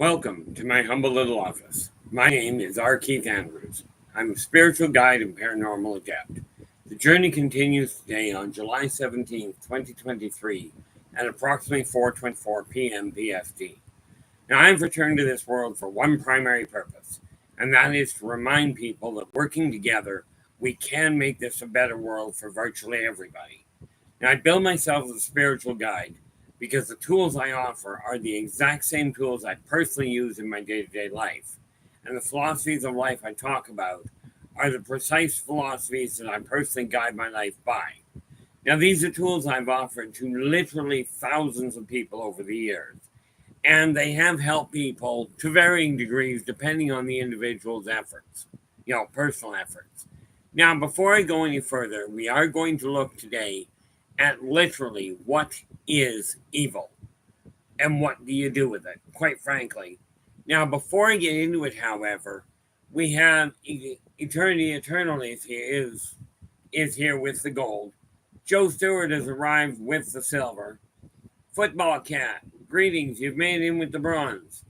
Welcome to my humble little office. My name is R. Keith Andrews. I'm a spiritual guide and paranormal adept. The journey continues today on July 17th, 2023 at approximately 4:24 p.m. PST. Now, I've returned to this world for one primary purpose, and that is to remind people that working together, we can make this a better world for virtually everybody. Now, I build myself as a spiritual guide because the tools I offer are the exact same tools I personally use in my day-to-day life. And the philosophies of life I talk about are the precise philosophies that I personally guide my life by. Now, these are tools I've offered to literally thousands of people over the years. And they have helped people to varying degrees depending on the individual's efforts, personal efforts. Now, before I go any further, we are going to look today at literally what is evil and what do you do with it, quite frankly. Now, before I get into it, however, we have Eternity Eternally is here with the gold. Joe Stewart has arrived with the silver. Football Cat, greetings, you've made it in with the bronze.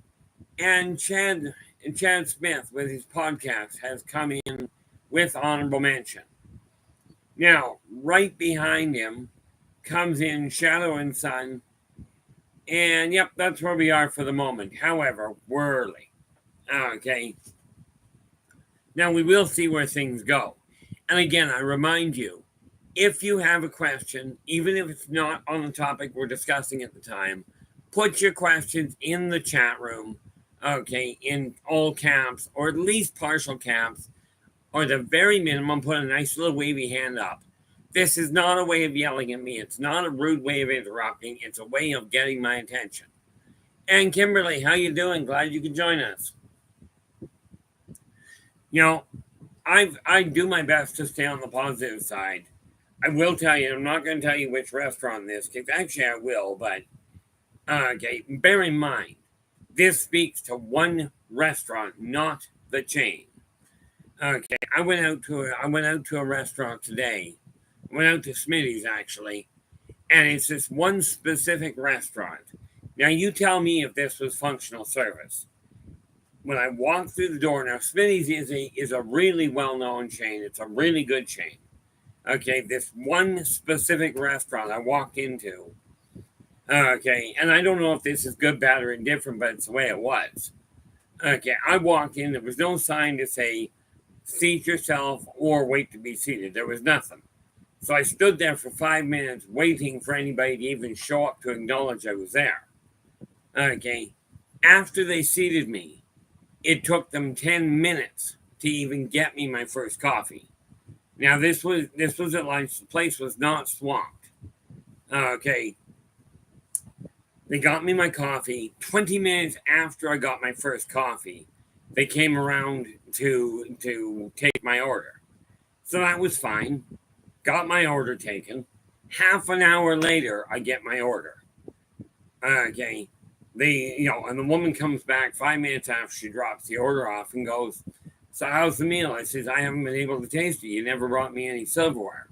And Chad Smith with his podcast has come in with honorable mention. Now, right behind him comes in Shadow and Sun. And yep, that's where we are for the moment. However, we're early. Okay. Now we will see where things go. And again, I remind you, if you have a question, even if it's not on the topic we're discussing at the time, put your questions in the chat room, okay, in all caps, or at least partial caps, or the very minimum, put a nice little wavy hand up. This is not a way of yelling at me. It's not a rude way of interrupting. It's a way of getting my attention. And Kimberly, how you doing? Glad you could join us. I do my best to stay on the positive side. I will tell you, I'm not going to tell you which restaurant this is. Actually, I will, but okay, bear in mind, this speaks to one restaurant, not the chain. Okay, I went out to a restaurant today. I went out to Smitty's, actually, and it's this one specific restaurant. Now, you tell me if this was functional service. When I walked through the door, now, Smitty's is a really well-known chain. It's a really good chain. Okay, this one specific restaurant I walked into, okay, and I don't know if this is good, bad, or indifferent, but it's the way it was. Okay, I walked in. There was no sign to say, seat yourself or wait to be seated. There was nothing. So I stood there for 5 minutes waiting for anybody to even show up to acknowledge I was there. Okay. After they seated me, it took them 10 minutes to even get me my first coffee. Now, this was at lunch. The place was not swamped. Okay. They got me my coffee. 20 minutes after I got my first coffee, they came around to take my order. So that was fine. Got my order taken. Half an hour later, I get my order. Okay. And the woman comes back 5 minutes after she drops the order off and goes, so how's the meal? I says, I haven't been able to taste it. You never brought me any silverware.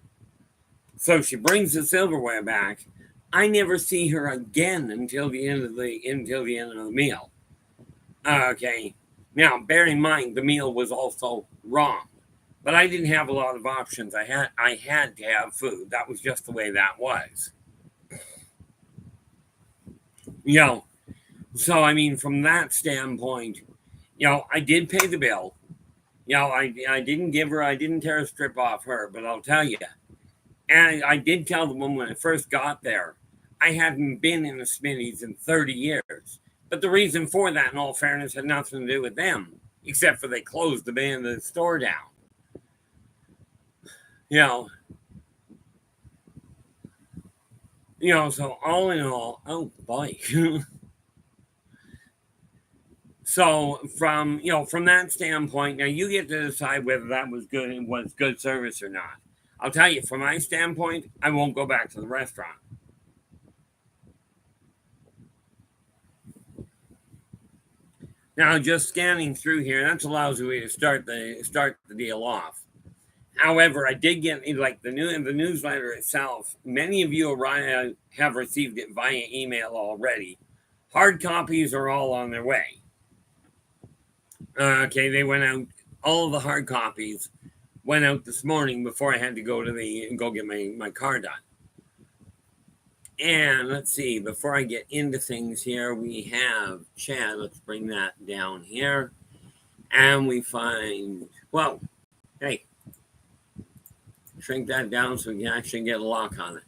So she brings the silverware back. I never see her again until the end of the meal. Okay. Now, bear in mind, the meal was also wrong. But I didn't have a lot of options. I had to have food. That was just the way that was. So I mean, from that standpoint, I did pay the bill. I didn't tear a strip off her, but I'll tell you. And I did tell the woman when I first got there, I hadn't been in the Smitty's in 30 years. But the reason for that, in all fairness, had nothing to do with them, except for they closed the store down. So all in all, oh boy. So from that standpoint, now you get to decide whether that was good service or not. I'll tell you, from my standpoint, I won't go back to the restaurant. Now, just scanning through here, that's a lousy way to start the deal off. However, I did get the newsletter itself. Many of you have received it via email already. Hard copies are all on their way. Okay, they went out. All of the hard copies went out this morning before I had to go get my car done. And let's see, before I get into things here, we have Chad. Let's bring that down here. And we find, well, hey, shrink that down so we can actually get a lock on it.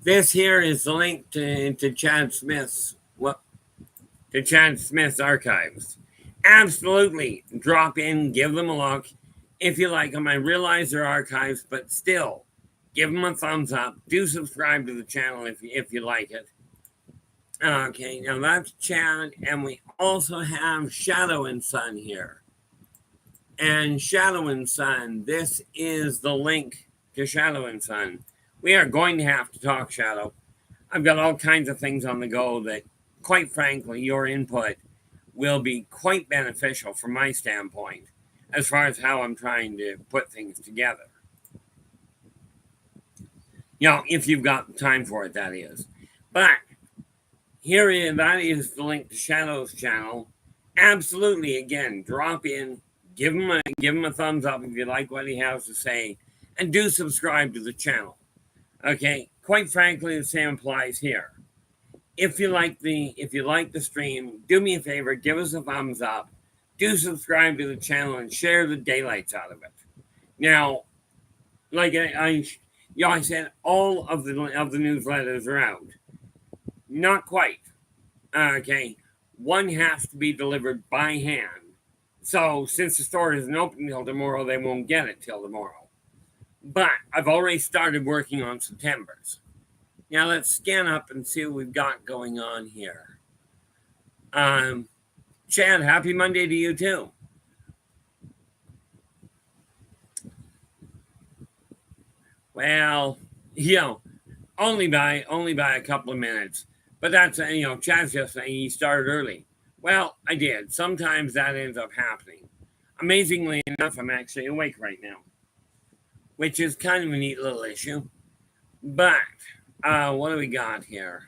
This here is the link to Chad Smith's archives. Absolutely, drop in, give them a look if you like them. I realize they're archives, but still, give them a thumbs up. Do subscribe to the channel if you like it. Okay, now that's Chad, and we also have Shadow and Son here. And Shadow and Son, this is the link to Shadow and Son. We are going to have to talk, Shadow. I've got all kinds of things on the go that, quite frankly, your input will be quite beneficial from my standpoint as far as how I'm trying to put things together. You know, if you've got time for it, that is. But that is the link to Shadow's channel. Absolutely, again, drop in, give him a thumbs up if you like what he has to say, and do subscribe to the channel. Okay, quite frankly, the same applies here. If you like the stream, do me a favor, give us a thumbs up, do subscribe to the channel, and share the daylights out of it. Now, like I said, all of the newsletters are out. Not quite. Okay, one has to be delivered by hand. So since the store isn't open till tomorrow, they won't get it till tomorrow. But I've already started working on September's. Now let's scan up and see what we've got going on here. Chad, happy Monday to you too. Well, only by a couple of minutes. But that's, Chad's just saying he started early. Well, I did. Sometimes that ends up happening. Amazingly enough, I'm actually awake right now, which is kind of a neat little issue. But what do we got here?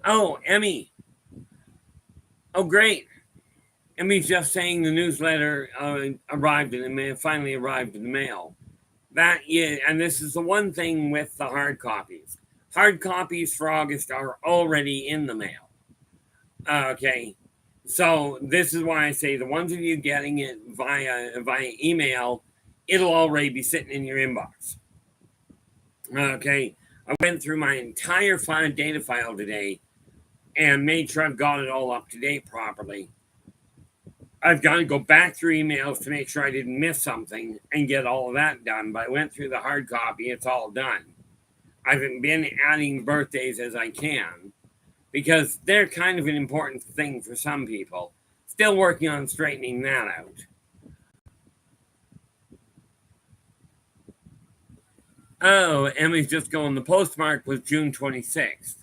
Oh, Emmy. Oh, great. Emmy's just saying the newsletter finally arrived in the mail. And this is the one thing with the hard copies. Hard copies for August are already in the mail. Okay. So this is why I say the ones of you getting it via email, it'll already be sitting in your inbox. Okay. I went through my entire data file today and made sure I've got it all up to date properly. I've got to go back through emails to make sure I didn't miss something and get all of that done. But I went through the hard copy. It's all done. I've been adding birthdays as I can because they're kind of an important thing for some people. Still working on straightening that out. Oh, Emmy's just going, the postmark was June 26th.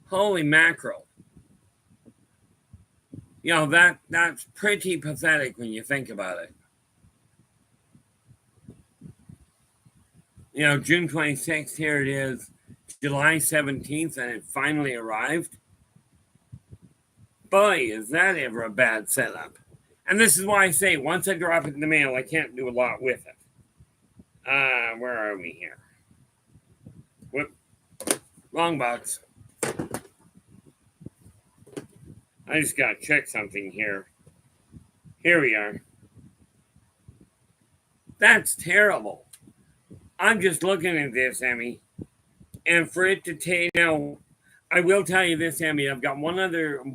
Holy mackerel. That's pretty pathetic when you think about it. June 26th, here it is, July 17th, and it finally arrived. Boy, is that ever a bad setup. And this is why I say, once I drop it in the mail, I can't do a lot with it. Where are we here? Whoop. Wrong box. I just got to check something here. Here we are. That's terrible. I'm just looking at this, Emmy. And for it to take, now, I will tell you this, Emmy. I've got one other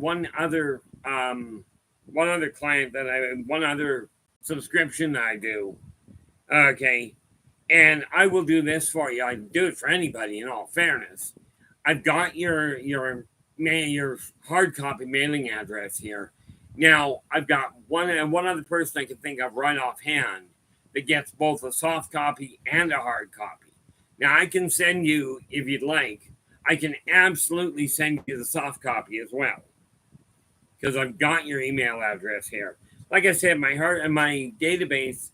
subscription that I do. Okay. And I will do this for you. I do it for anybody, in all fairness. I've got your hard copy mailing address here. Now, I've got one other person I can think of right offhand that gets both a soft copy and a hard copy. Now, I can send you, if you'd like, I can absolutely send you the soft copy as well, because I've got your email address here. Like I said, my database,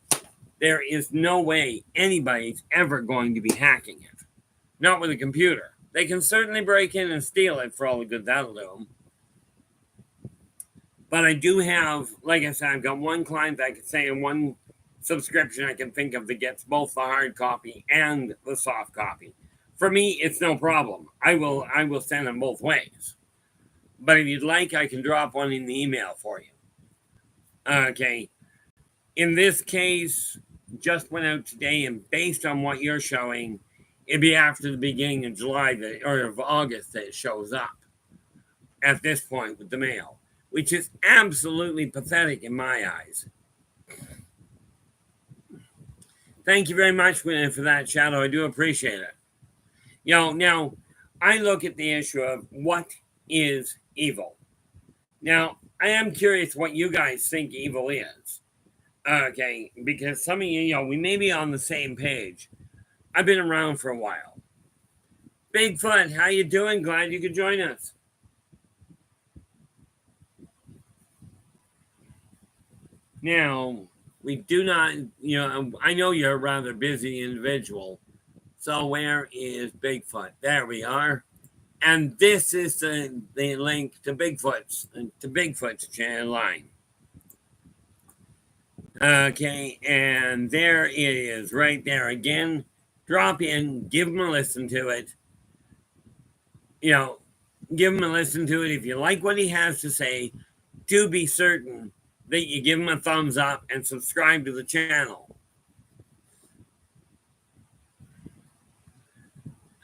there is no way anybody's ever going to be hacking it. Not with a computer. They can certainly break in and steal it for all the good that'll do them. But I do have, like I said, I've got one client I could say, and one subscription I can think of that gets both the hard copy and the soft copy. For me, it's no problem. I will send them both ways. But if you'd like, I can drop one in the email for you. Okay. In this case, just went out today, and based on what you're showing, it'd be after the beginning of July or of August that it shows up at this point with the mail, which is absolutely pathetic in my eyes. Thank you very much for that, Shadow. I do appreciate it. Now, I look at the issue of what is evil. Now, I am curious what you guys think evil is. Okay, because some of you, we may be on the same page. I've been around for a while. Bigfoot, how you doing? Glad you could join us. Now, we do not, I know you're a rather busy individual. So where is Bigfoot? There we are. And this is the link to Bigfoot's channel line. Okay, and there it is right there again. Drop in, give him a listen to it. Give him a listen to it. If you like what he has to say, do be certain that you give him a thumbs up and subscribe to the channel.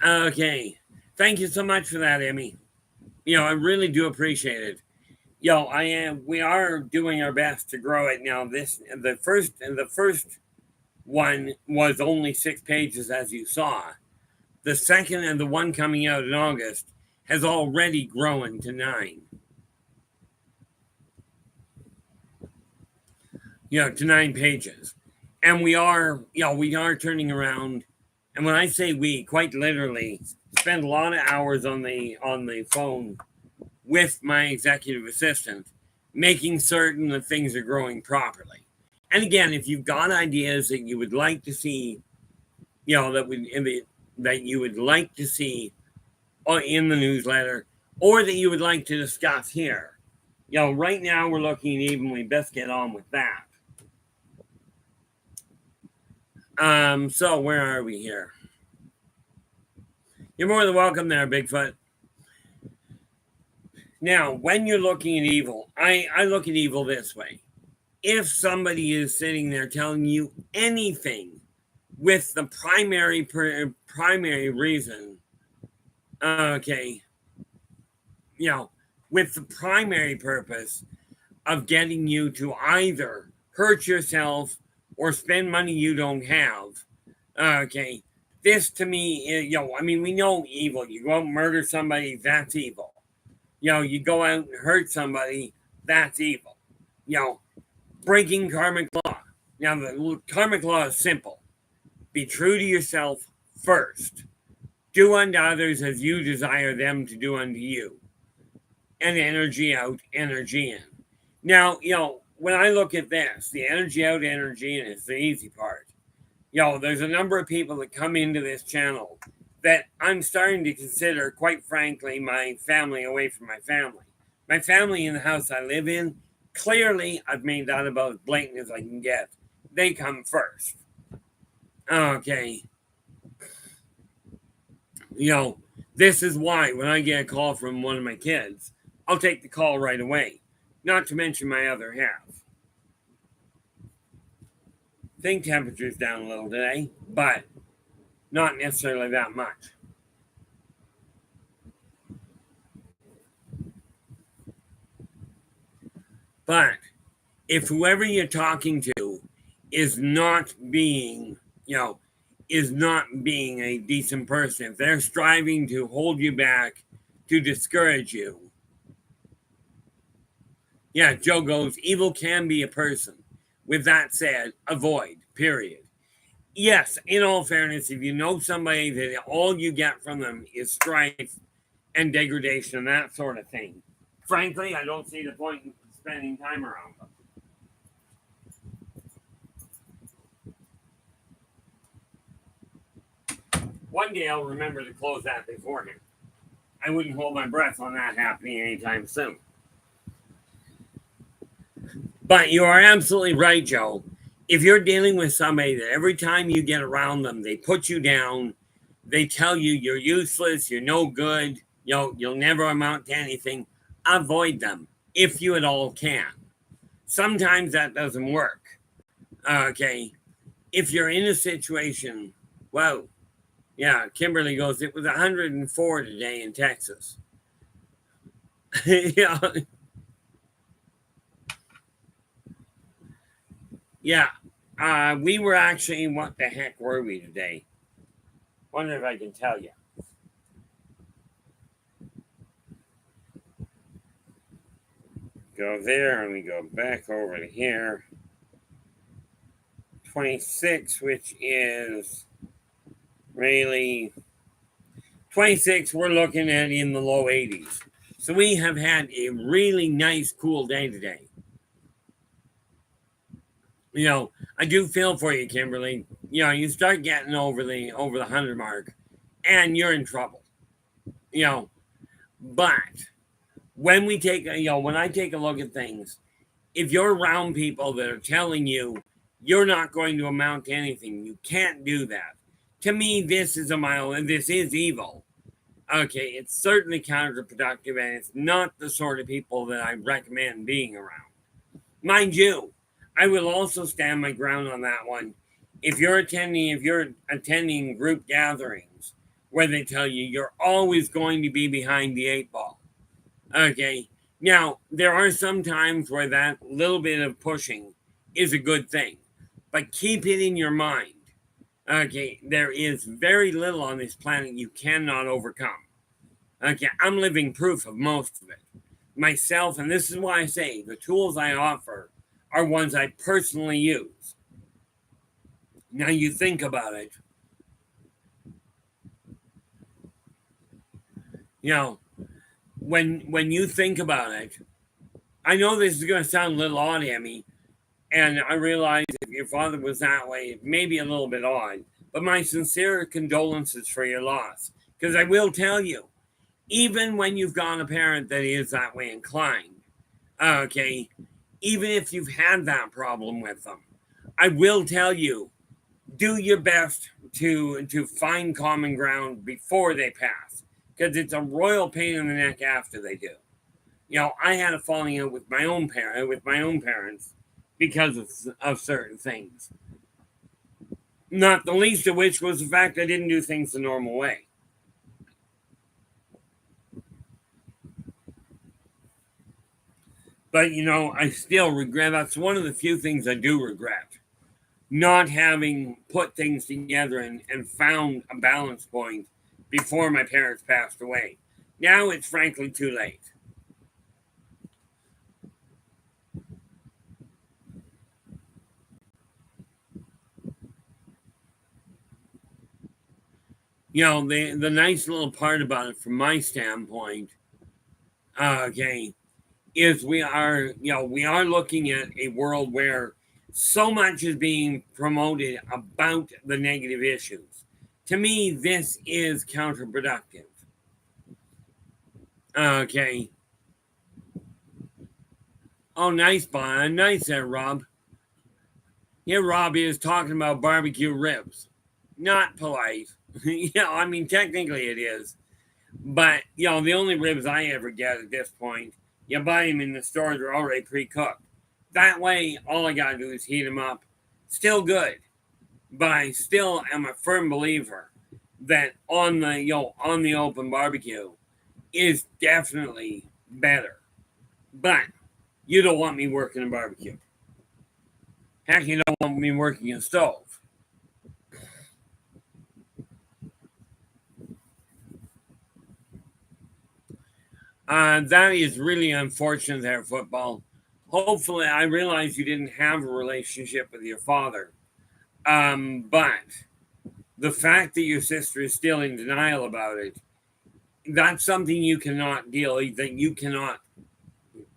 Okay, thank you so much for that, Emmy. I really do appreciate it. We are doing our best to grow it. Now, the first one was only 6 pages, as you saw. The second and the one coming out in August has already grown to 9. To 9 pages. And we are turning around. And when I say we, quite literally, spend a lot of hours on the phone with my executive assistant, making certain that things are growing properly. And again, if you've got ideas that you would like to see, that you would like to see in the newsletter, or that you would like to discuss here, right now we're looking at evenly. Best get on with that. So where are we here? You're more than welcome there, Bigfoot. Now, when you're looking at evil, I look at evil this way. If somebody is sitting there telling you anything with the primary reason, okay, with the primary purpose of getting you to either hurt yourself or spend money you don't have, okay, this to me, we know evil. You go out and murder somebody, that's evil. You go out and hurt somebody, that's evil. Breaking karmic law. Now, the karmic law is simple. Be true to yourself first. Do unto others as you desire them to do unto you. And energy out, energy in. Now, when I look at this, the energy out, energy in is the easy part. There's a number of people that come into this channel that I'm starting to consider, quite frankly, my family away from my family. My family in the house I live in, clearly, I've made that about as blatant as I can get. They come first. Okay. This is why when I get a call from one of my kids, I'll take the call right away. Not to mention my other half. I think temperature's down a little today, but not necessarily that much. But if whoever you're talking to is not being a decent person, if they're striving to hold you back, to discourage you. Yeah, Joe goes, evil can be a person. With that said, avoid, period. Yes, in all fairness, if you know somebody that all you get from them is strife and degradation and that sort of thing, frankly, I don't see the point in spending time around them. One day I'll remember to close that beforehand. I wouldn't hold my breath on that happening anytime soon. But you are absolutely right, Joe. If you're dealing with somebody that every time you get around them, they put you down, they tell you you're useless, you're no good, you'll never amount to anything, avoid them if you at all can. Sometimes that doesn't work. Okay. If you're in a situation, well, yeah, Kimberly goes, it was 104 today in Texas. Yeah. Yeah. We were actually, what the heck were we today? Wonder if I can tell you. Go there and we go back over to here. 26, which is really 26, we're looking at in the low 80s. So we have had a really nice, cool day today. I do feel for you, Kimberly. You start getting over the 100 mark, and you're in trouble. But when we take when I take a look at things, if you're around people that are telling you you're not going to amount to anything, you can't do that. To me, this is this is evil. Okay, it's certainly counterproductive, and it's not the sort of people that I recommend being around. Mind you, I will also stand my ground on that one. If you're attending group gatherings where they tell you you're always going to be behind the 8 ball. Okay. Now, there are some times where that little bit of pushing is a good thing. But keep it in your mind. Okay, there is very little on this planet you cannot overcome. Okay, I'm living proof of most of it. Myself, and this is why I say the tools I offer are ones I personally use. Now you think about it. When you think about it, I know this is going to sound a little odd at me, and I realize if your father was that way, it may be a little bit odd. But my sincere condolences for your loss. Because I will tell you, even when you've got a parent that is that way inclined, okay, even if you've had that problem with them, I will tell you, do your best to find common ground before they pass. Because it's a royal pain in the neck after they do. I had a falling out with my own parents because of certain things. Not the least of which was the fact I didn't do things the normal way. But I still regret. That's one of the few things I do regret. Not having put things together and found a balance point before my parents passed away. Now it's frankly too late. The nice little part about it from my standpoint, okay, is we are looking at a world where so much is being promoted about the negative issues. To me, this is counterproductive. Okay. Oh, nice, nice there, Rob. Here, Rob is talking about barbecue ribs. Not polite. I mean, technically it is. But, the only ribs I ever get at this point, you buy them in the stores, they're already pre-cooked. That way, all I gotta do is heat them up. Still good. But I still am a firm believer that on the open barbecue is definitely better. But you don't want me working a barbecue. Heck, you don't want me working a stove. That is really unfortunate there, football. Hopefully, I realize you didn't have a relationship with your father. But the fact that your sister is still in denial about it, that's something you cannot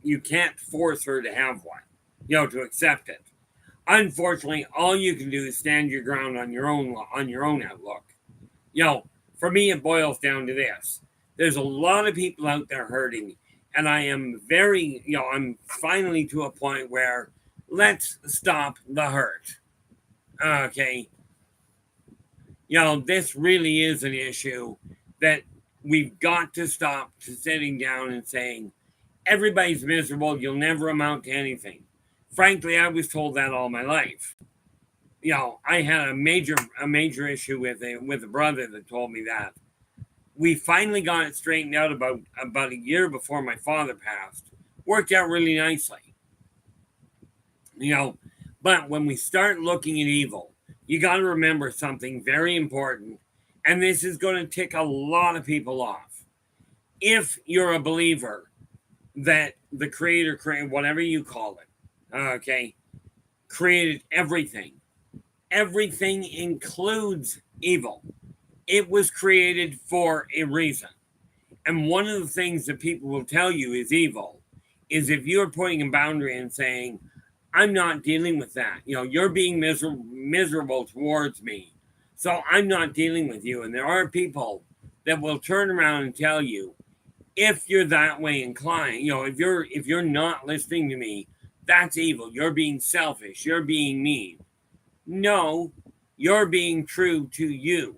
you can't force her to have one, to accept it. Unfortunately, all you can do is stand your ground on your own outlook. For me, it boils down to this. There's a lot of people out there hurting, and I am I'm finally to a point where let's stop the hurt. Okay. This really is an issue that we've got to stop sitting down and saying, everybody's miserable, you'll never amount to anything. Frankly, I was told that all my life. I had a major issue with a brother that told me that. We finally got it straightened out about a year before my father passed. Worked out really nicely. But when we start looking at evil, you got to remember something very important, and this is going to tick a lot of people off. If you're a believer that the Creator created, whatever you call it, okay, created everything. Everything includes evil. It was created for a reason. And one of the things that people will tell you is evil is if you're putting a boundary and saying, I'm not dealing with that. You're being miserable towards me, so I'm not dealing with you. And there are people that will turn around and tell you, if you're that way inclined, if you're not listening to me, that's evil. You're being selfish. You're being mean. No, you're being true to you.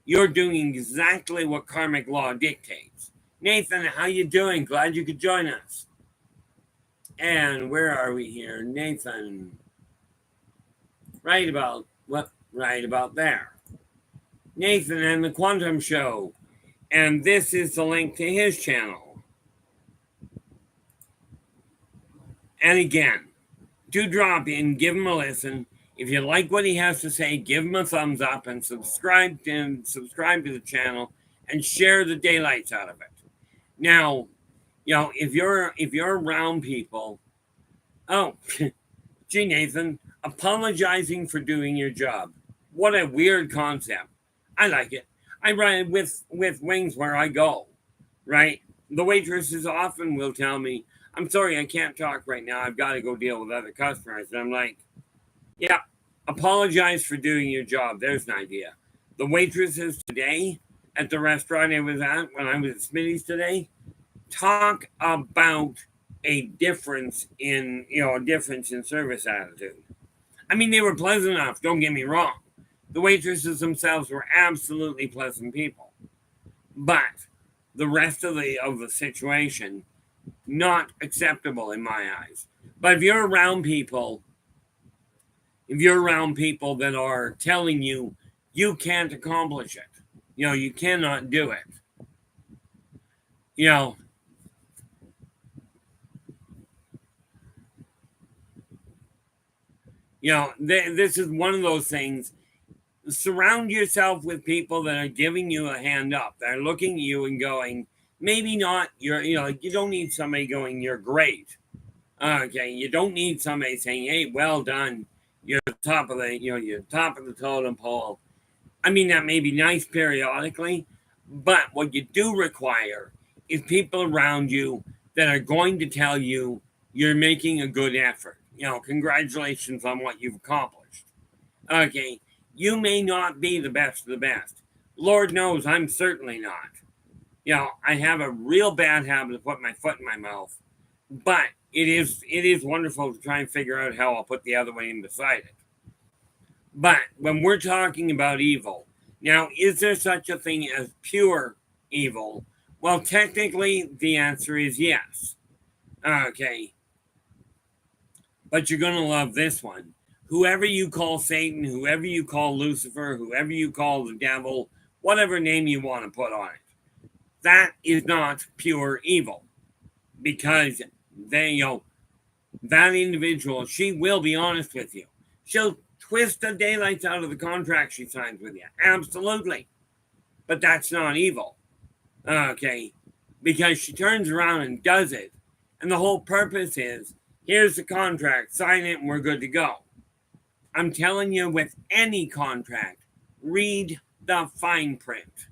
You're doing exactly what karmic law dictates. Nathan, how you doing? Glad you could join us. And where are we here? Nathan. Right about there. Nathan and the Quantum Show. And this is the link to his channel. And again, do drop in, give him a listen. If you like what he has to say, give him a thumbs up and subscribe to the channel and share the daylights out of it. Now, if you're around people, gee, Nathan, apologizing for doing your job. What a weird concept. I like it. I ride with wings where I go, right? The waitresses often will tell me, I'm sorry, I can't talk right now. I've got to go deal with other customers. And I'm like, yeah, apologize for doing your job. There's an idea. The waitresses today at the restaurant I was at when I was at Smitty's today, talk about a difference in service attitude. I mean, they were pleasant enough, don't get me wrong. The waitresses themselves were absolutely pleasant people. But the rest of the situation, not acceptable in my eyes. But if you're around people that are telling you you can't accomplish it, you cannot do it, this is one of those things. Surround yourself with people that are giving you a hand up. They're looking at you and going, maybe not, you don't need somebody going, you're great. Okay, you don't need somebody saying, hey, well done. You're top of the totem pole. I mean, that may be nice periodically, but what you do require is people around you that are going to tell you you're making a good effort. Congratulations on what you've accomplished. Okay, you may not be the best of the best. Lord knows I'm certainly not. I have a real bad habit of putting my foot in my mouth, but it is wonderful to try and figure out how I'll put the other one in beside it. But when we're talking about evil, now, is there such a thing as pure evil? Well, technically, the answer is yes. Okay. But you're going to love this one. Whoever you call Satan, whoever you call Lucifer, whoever you call the devil, whatever name you want to put on it, that is not pure evil. Because that individual, she will be honest with you. She'll twist the daylights out of the contract she signs with you. Absolutely. But that's not evil. Okay. Because she turns around and does it. And the whole purpose is, here's the contract, sign it, and we're good to go. I'm telling you, with any contract, read the fine print.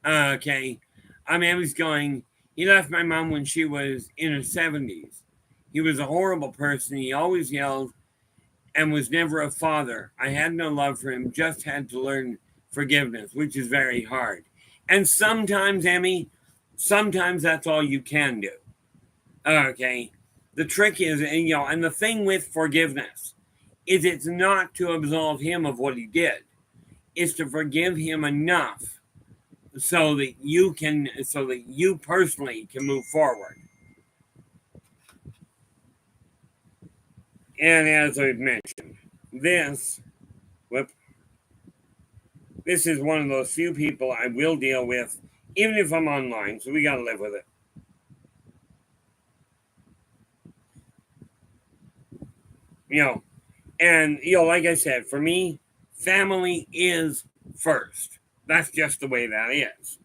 Okay. I mean, I was going, he left my mom when she was in her 70s. He was a horrible person. He always yelled and was never a father. I had no love for him, just had to learn forgiveness, which is very hard. And sometimes, Emmy, sometimes that's all you can do. Okay. The trick is, and the thing with forgiveness is it's not to absolve him of what he did. It's to forgive him enough so that you personally can move forward. And as I've mentioned, this whoop, this is one of those few people I will deal with, even if I'm online, so we gotta live with it. And like I said, for me, family is first. That's just the way that is.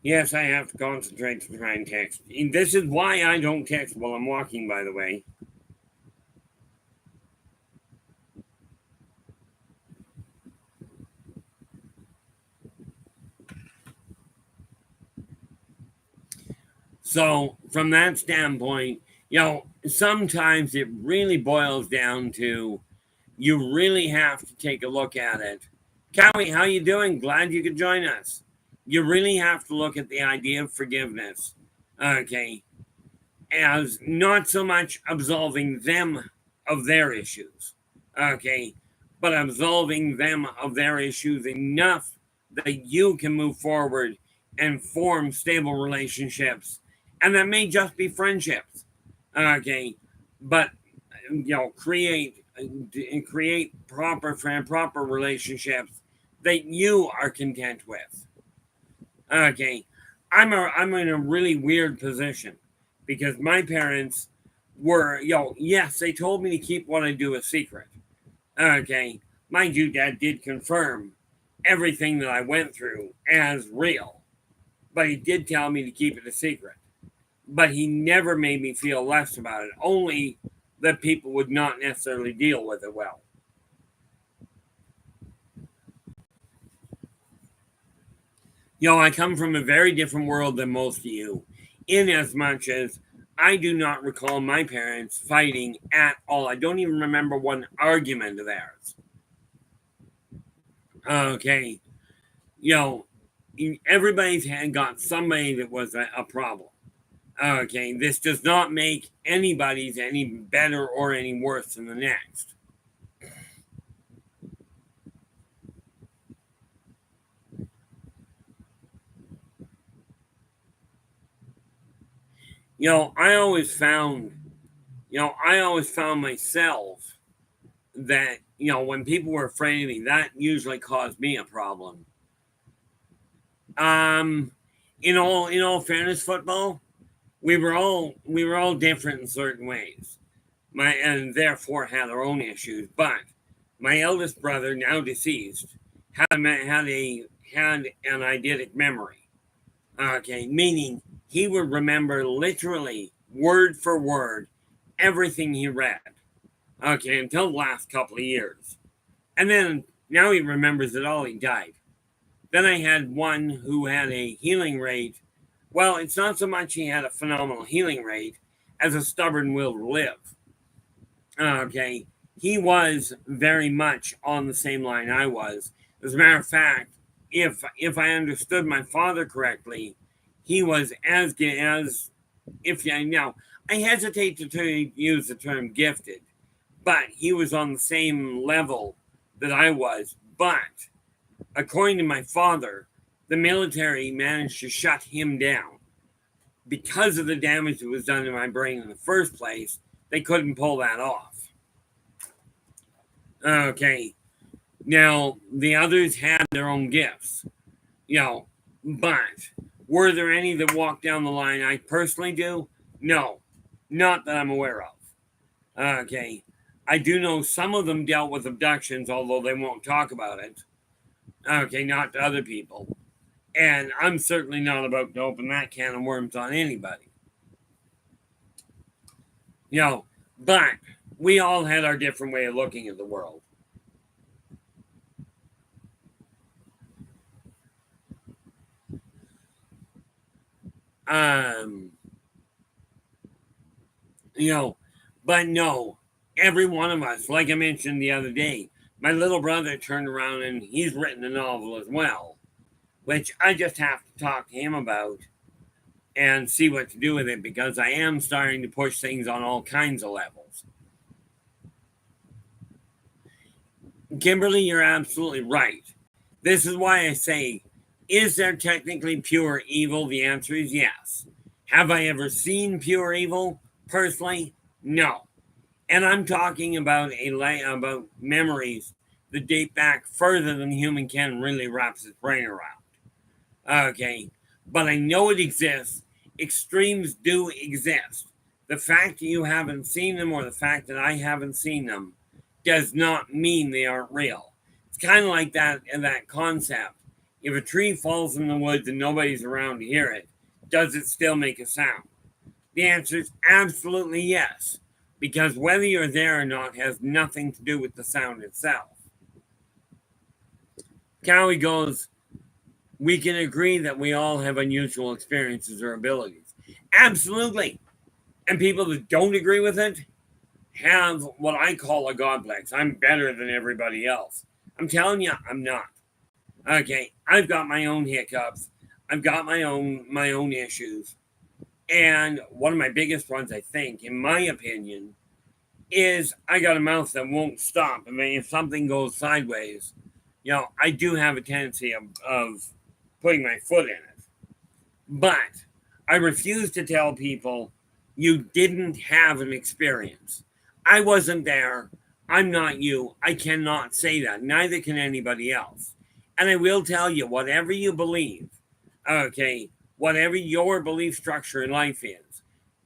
Yes, I have to concentrate to try and text. This is why I don't text while I'm walking, by the way. So, from that standpoint, sometimes it really boils down to you really have to take a look at it. Cowie, how you doing? Glad you could join us. You really have to look at the idea of forgiveness, okay, as not so much absolving them of their issues, okay, but absolving them of their issues enough that you can move forward and form stable relationships. And that may just be friendships, okay, but create proper relationships that you are content with. Okay, I'm in a really weird position because my parents were yes, they told me to keep what I do a secret. Okay, mind you, Dad did confirm everything that I went through as real, but he did tell me to keep it a secret. But he never made me feel less about it, only that people would not necessarily deal with it well. I come from a very different world than most of you, in as much as I do not recall my parents fighting at all. I don't even remember one argument of theirs. Okay, everybody's had got somebody that was a problem. Okay, this does not make anybody's any better or any worse than the next. you know, I always found, I always found myself that, when people were afraid of me, that usually caused me a problem. Um, in all fairness, football, we were all different in certain ways. And therefore had our own issues. But my eldest brother, now deceased, had an eidetic memory. Okay, meaning he would remember literally word for word everything he read. Okay, until the last couple of years. And then now he remembers it all, he died. Then I had one who had a healing rate. Well, it's not so much he had a phenomenal healing rate as a stubborn will to live. Okay, he was very much on the same line I was. As a matter of fact, if I understood my father correctly, he was as if you now I hesitate to use the term gifted, but he was on the same level that I was. But according to my father, the military managed to shut him down because of the damage that was done to my brain in the first place. They couldn't pull that off. Okay. Now, the others had their own gifts, but were there any that walked down the line I personally do? No, not that I'm aware of. Okay. I do know some of them dealt with abductions, although they won't talk about it. Okay, not to other people. And I'm certainly not about to open that can of worms on anybody. But we all had our different way of looking at the world. Um, you know, but no, Every one of us, like I mentioned the other day, my little brother turned around and he's written a novel as well, which I just have to talk to him about and see what to do with it, because I am starting to push things on all kinds of levels. Kimberly, you're absolutely right. This is why I say, is there technically pure evil? The answer is yes. Have I ever seen pure evil? Personally, no. And I'm talking about about memories that date back further than the human can really wrap his brain around. Okay, but I know it exists. Extremes do exist. The fact that you haven't seen them, or the fact that I haven't seen them, does not mean they aren't real. It's kind of like that concept. If a tree falls in the woods and nobody's around to hear it, does it still make a sound? The answer is absolutely yes, because whether you're there or not has nothing to do with the sound itself. Cowie goes, we can agree that we all have unusual experiences or abilities. Absolutely. And people that don't agree with it have what I call a godplex. I'm better than everybody else. I'm telling you, I'm not. Okay, I've got my own hiccups. I've got my own issues. And one of my biggest ones, I think, in my opinion, is I got a mouth that won't stop. I mean, if something goes sideways, I do have a tendency of putting my foot in it. But I refuse to tell people you didn't have an experience. I wasn't there. I'm not you. I cannot say that. Neither can anybody else. And I will tell you, whatever you believe, okay, whatever your belief structure in life is,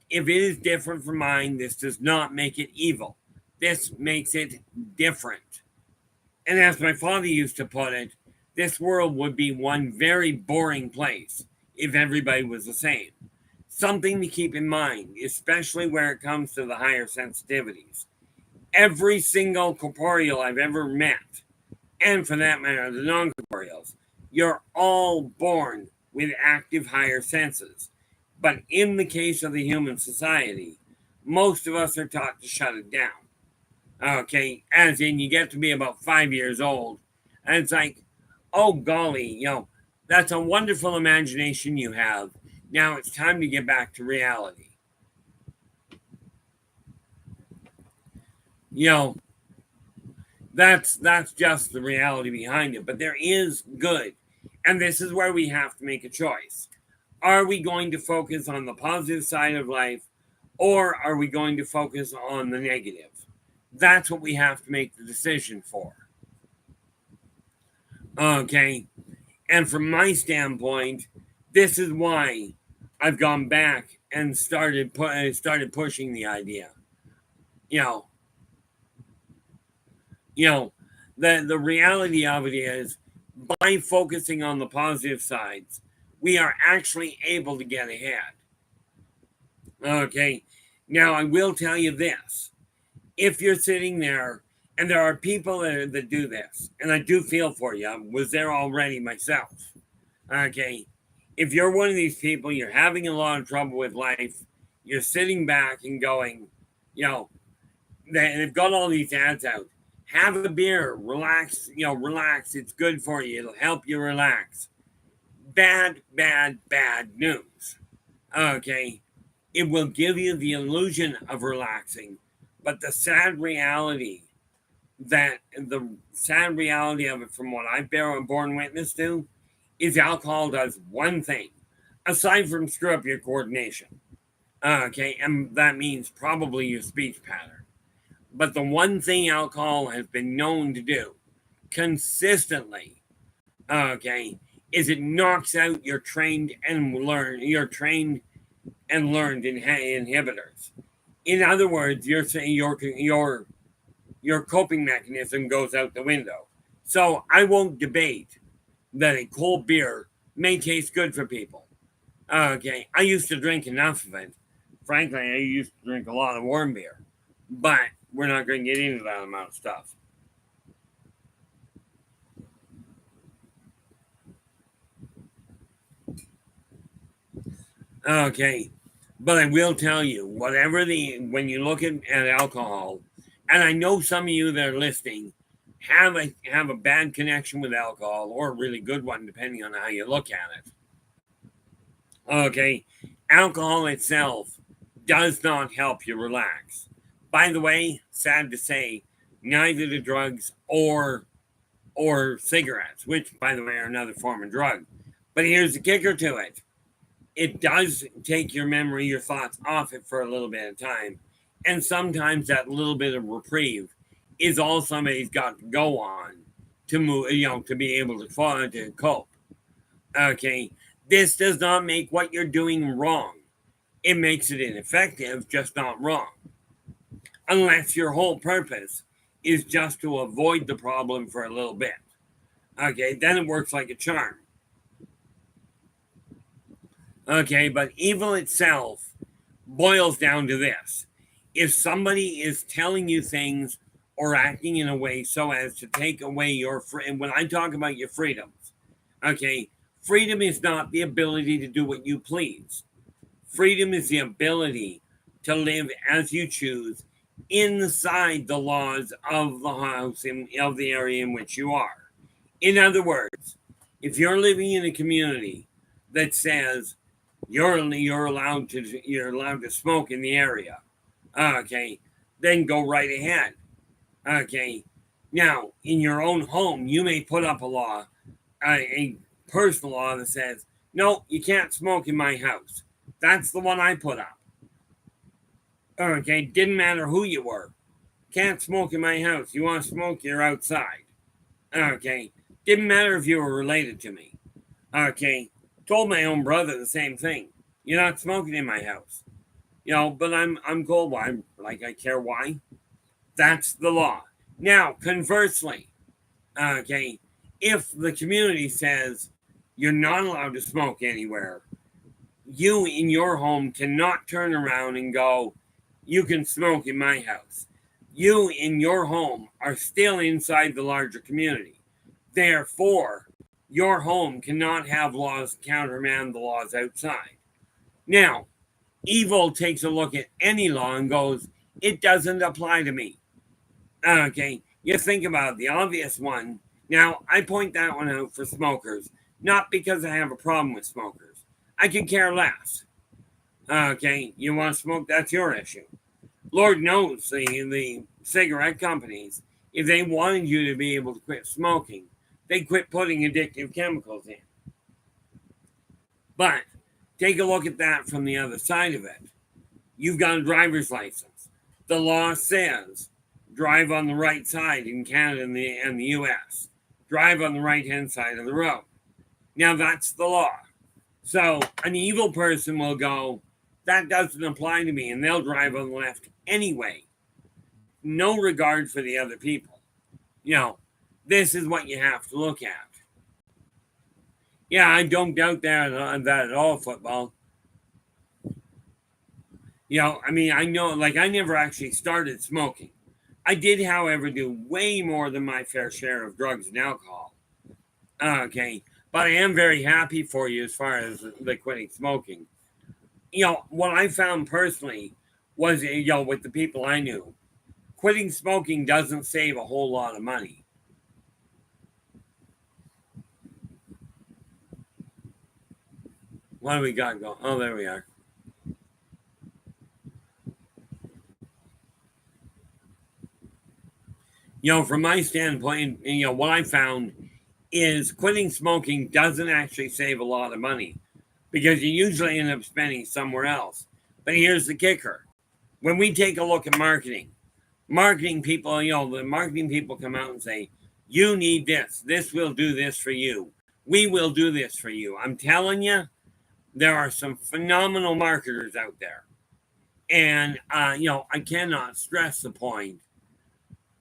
if it is different from mine, this does not make it evil. This makes it different. And as my father used to put it, this world would be one very boring place if everybody was the same. Something to keep in mind, especially where it comes to the higher sensitivities. Every single corporeal I've ever met, and for that matter, the non-corporeals, you're all born with active higher senses. But in the case of the human society, most of us are taught to shut it down. Okay, as in you get to be about 5 years old, and it's like, oh golly, that's a wonderful imagination you have. Now it's time to get back to reality. That's just the reality behind it. But there is good, and this is where we have to make a choice. Are we going to focus on the positive side of life, or are we going to focus on the negative? That's what we have to make the decision for. Okay, and from my standpoint, this is why I've gone back and started pushing the idea. The reality of it is, by focusing on the positive sides, we are actually able to get ahead. Okay, now I will tell you this: if you're sitting there, and there are people that do this, and I do feel for you. I was there already myself. Okay, if you're one of these people, you're having a lot of trouble with life, you're sitting back and going, they've got all these ads out. Have a beer, relax, relax. It's good for you. It'll help you relax. Bad, bad, bad news. Okay, it will give you the illusion of relaxing, but the sad reality of it, from what I've borne witness to, is alcohol does one thing, aside from screw up your coordination. Okay, and that means probably your speech pattern. But the one thing alcohol has been known to do consistently, okay, is it knocks out your trained and learned inhibitors. In other words, you're saying your coping mechanism goes out the window. So I won't debate that a cold beer may taste good for people. Okay, I used to drink enough of it. Frankly, I used to drink a lot of warm beer, but we're not going to get into that amount of stuff. Okay, but I will tell you, when you look at alcohol And I know some of you that are listening have a bad connection with alcohol, or a really good one, depending on how you look at it. Okay, alcohol itself does not help you relax. By the way, sad to say, neither the drugs or cigarettes, which by the way are another form of drug. But here's the kicker to it. It does take your memory, your thoughts off it for a little bit of time. And sometimes that little bit of reprieve is all somebody's got to go on to move, to be able to cope. Okay. This does not make what you're doing wrong. It makes it ineffective, just not wrong. Unless your whole purpose is just to avoid the problem for a little bit. Okay, then it works like a charm. Okay, but evil itself boils down to this. If somebody is telling you things or acting in a way so as to take away your when I talk about your freedoms, okay, freedom is not the ability to do what you please. Freedom is the ability to live as you choose inside the laws of the house, of the area in which you are. In other words, if you're living in a community that says you're allowed to smoke in the area, okay, then go right ahead. Okay, now in your own home, you may put up a law, a personal law that says, no, you can't smoke in my house. That's the one I put up. Okay, didn't matter who you were. Can't smoke in my house. You want to smoke, you're outside. Okay, didn't matter if you were related to me. Okay, told my own brother the same thing. You're not smoking in my house. But I'm cold. Why? Like I care why? That's the law. Now, conversely, okay, if the community says you're not allowed to smoke anywhere, you in your home cannot turn around and go, you can smoke in my house. You in your home are still inside the larger community. Therefore, your home cannot have laws countermand the laws outside. Now, evil takes a look at any law and goes, it doesn't apply to me. Okay, you think about the obvious one. Now, I point that one out for smokers, not because I have a problem with smokers. I could care less. Okay, you want to smoke, that's your issue. Lord knows the cigarette companies, if they wanted you to be able to quit smoking, they quit putting addictive chemicals in. But take a look at that from the other side of it. You've got a driver's license. The law says drive on the right side in Canada and the US. Drive on the right-hand side of the road. Now that's the law. So an evil person will go, that doesn't apply to me, and they'll drive on the left anyway. No regard for the other people. This is what you have to look at. Yeah, I don't doubt that at all, football. I know, I never actually started smoking. I did, however, do way more than my fair share of drugs and alcohol. Okay, but I am very happy for you as far as the quitting smoking. What I found personally was, with the people I knew, quitting smoking doesn't save a whole lot of money. What do we got going? Oh, there we are. From my standpoint, what I found is quitting smoking doesn't actually save a lot of money because you usually end up spending somewhere else. But here's the kicker. When we take a look at marketing people, the marketing people come out and say, you need this. This will do this for you. We will do this for you. I'm telling you, there are some phenomenal marketers out there. And, I cannot stress the point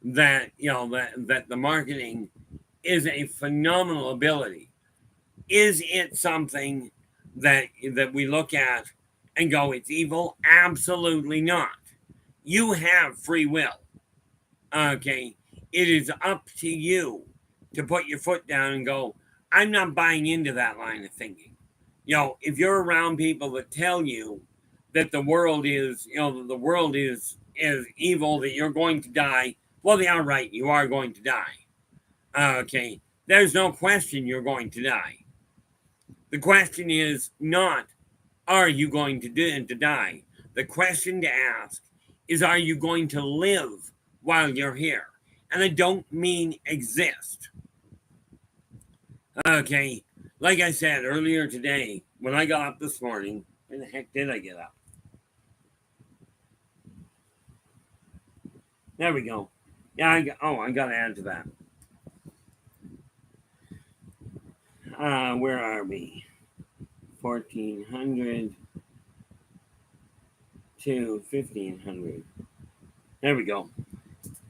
that, that the marketing is a phenomenal ability. Is it something that we look at and go, it's evil? Absolutely not. You have free will. Okay. It is up to you to put your foot down and go, I'm not buying into that line of thinking. If you're around people that tell you that the world is is evil, that you're going to die, well, they are right. You are going to die. Okay. There's no question you're going to die. The question is not, are you going to die? The question to ask is, are you going to live while you're here? And I don't mean exist. Okay. Like I said earlier today, when I got up this morning, where the heck did I get up? There we go. Yeah, I got to add to that. Where are we? 1400 to 1500. There we go.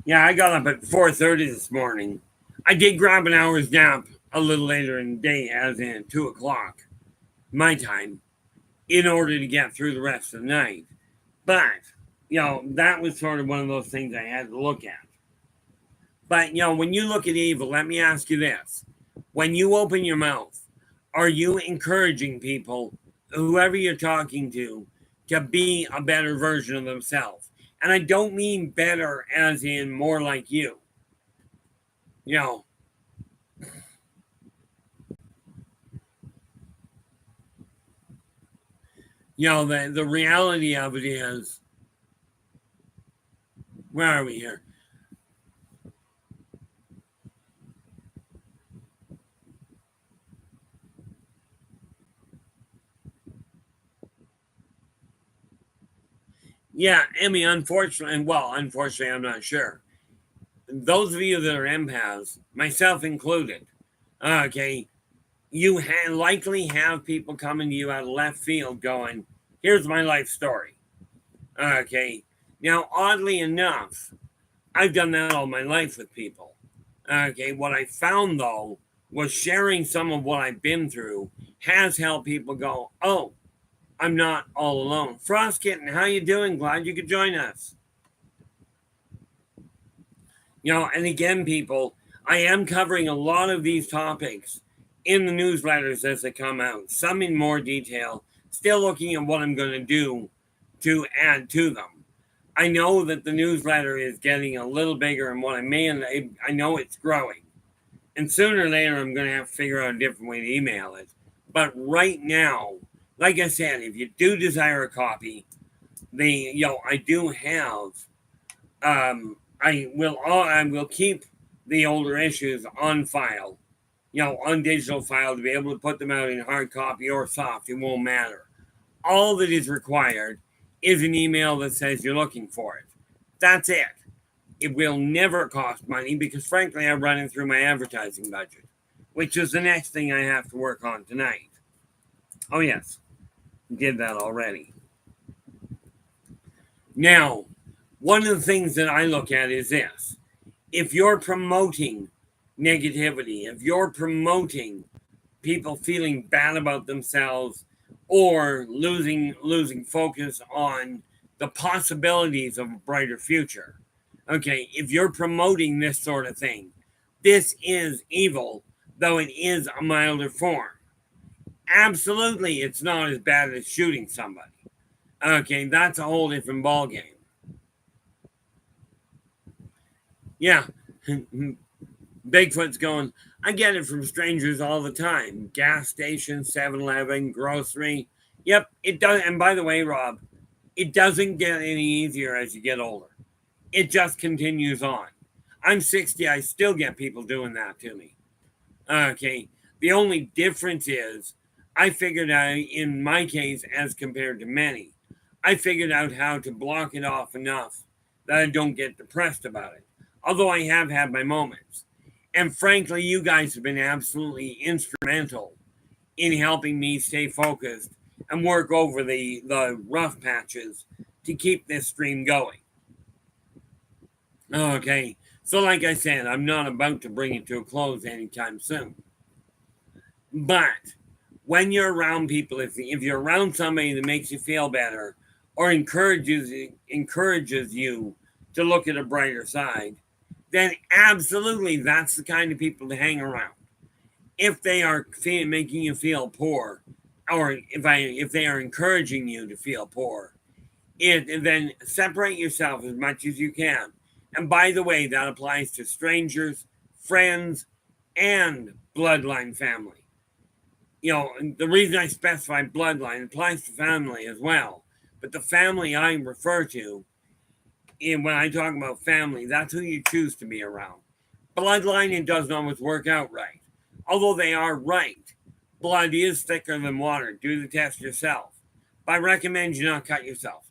Yeah, I got up at 4:30 this morning. I did grab an hour's nap a little later in the day, as in 2 o'clock my time, in order to get through the rest of the night. But, that was sort of one of those things I had to look at. But, when you look at evil, let me ask you this. When you open your mouth, are you encouraging people, whoever you're talking to be a better version of themselves? And I don't mean better as in more like you. The reality of it is, where are we here? Yeah, Emmy, unfortunately, I'm not sure. Those of you that are empaths, myself included, okay, you likely have people coming to you out of left field going, here's my life story. Okay, now, oddly enough, I've done that all my life with people. Okay, what I found, though, was sharing some of what I've been through has helped people go, oh, I'm not all alone. Frost Kitten, how you doing? Glad you could join us. And again, people, I am covering a lot of these topics in the newsletters as they come out, some in more detail, still looking at what I'm going to do to add to them. I know that the newsletter is getting a little bigger, and I know it's growing. And sooner or later, I'm going to have to figure out a different way to email it. But right now, like I said, if you do desire a copy, I do have, I will keep the older issues on file, on digital file, to be able to put them out in hard copy or soft. It won't matter. All that is required is an email that says you're looking for it. That's it. It will never cost money because, frankly, I'm running through my advertising budget, which is the next thing I have to work on tonight. Oh, yes. Did that already. Now, one of the things that I look at is this. If you're promoting negativity, if you're promoting people feeling bad about themselves or losing focus on the possibilities of a brighter future, okay, if you're promoting this sort of thing, this is evil, though it is a milder form. Absolutely, it's not as bad as shooting somebody. Okay, that's a whole different ballgame. Yeah, Bigfoot's going, I get it from strangers all the time. Gas station, 7-Eleven, grocery. Yep, it does. And by the way, Rob, it doesn't get any easier as you get older. It just continues on. I'm 60. I still get people doing that to me. Okay, the only difference is I figured out, in my case, as compared to many, I figured out how to block it off enough that I don't get depressed about it. Although I have had my moments. And frankly, you guys have been absolutely instrumental in helping me stay focused and work over the rough patches to keep this stream going. Okay, so like I said, I'm not about to bring it to a close anytime soon. But when you're around people, if you're around somebody that makes you feel better or encourages you to look at a brighter side, then absolutely that's the kind of people to hang around. If they are making you feel poor, or if they are encouraging you to feel poor, then separate yourself as much as you can. And by the way, that applies to strangers, friends, and bloodline family. The reason I specify bloodline applies to family as well. But the family I refer to, when I talk about family, that's who you choose to be around. Bloodline, it doesn't always work out right. Although they are right. Blood is thicker than water. Do the test yourself. But I recommend you not cut yourself.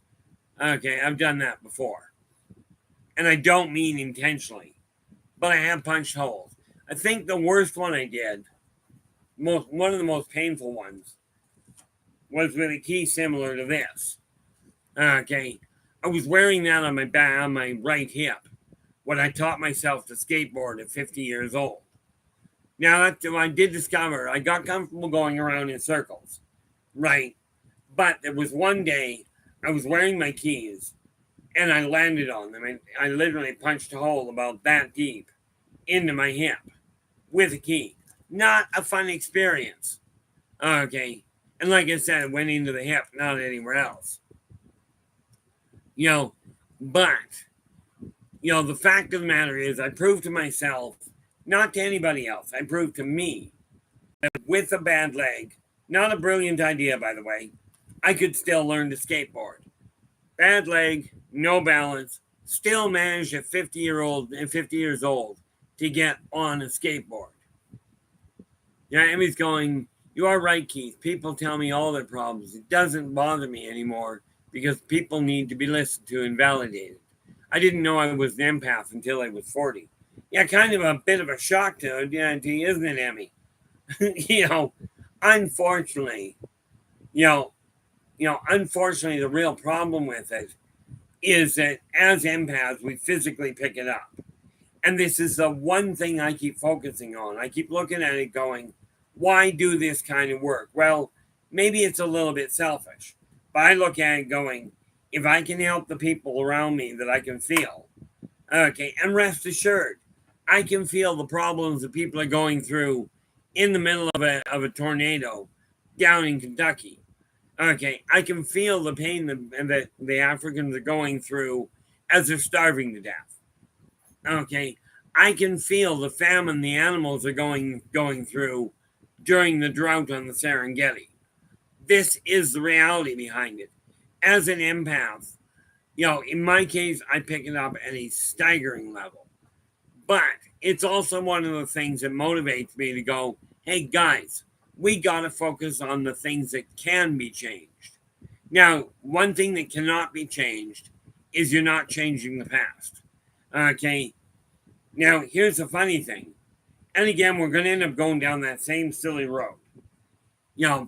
Okay, I've done that before. And I don't mean intentionally. But I have punched holes. I think the worst one I did, one of the most painful ones, was with a key similar to this. Okay, I was wearing that on my right hip when I taught myself to skateboard at 50 years old. Now, I did discover I got comfortable going around in circles, right? But there was one day I was wearing my keys and I landed on them. And I literally punched a hole about that deep into my hip with a key. Not a fun experience. Okay. And like I said, it went into the hip, not anywhere else. But, the fact of the matter is I proved to myself, not to anybody else, I proved to me that with a bad leg, not a brilliant idea, by the way, I could still learn to skateboard. Bad leg, no balance, still managed at 50 years old to get on a skateboard. Emmy's going, you are right, Keith. People tell me all their problems. It doesn't bother me anymore because people need to be listened to and validated. I didn't know I was an empath until I was 40. Yeah, kind of a bit of a shock to you, isn't it, Emmy? Unfortunately, unfortunately, the real problem with it is that as empaths, we physically pick it up. And this is the one thing I keep focusing on. I keep looking at it going, why do this kind of work? Well, maybe it's a little bit selfish. But I look at it going, if I can help the people around me that I can feel, okay, and rest assured, I can feel the problems that people are going through in the middle of a tornado down in Kentucky. Okay, I can feel the pain that the Africans are going through as they're starving to death. Okay, I can feel the famine the animals are going through during the drought on the Serengeti. This is the reality behind it. As an empath, in my case, I pick it up at a staggering level. But it's also one of the things that motivates me to go, hey, guys, we got to focus on the things that can be changed. Now, one thing that cannot be changed is you're not changing the past. Okay? Now, here's the funny thing. And again, we're going to end up going down that same silly road.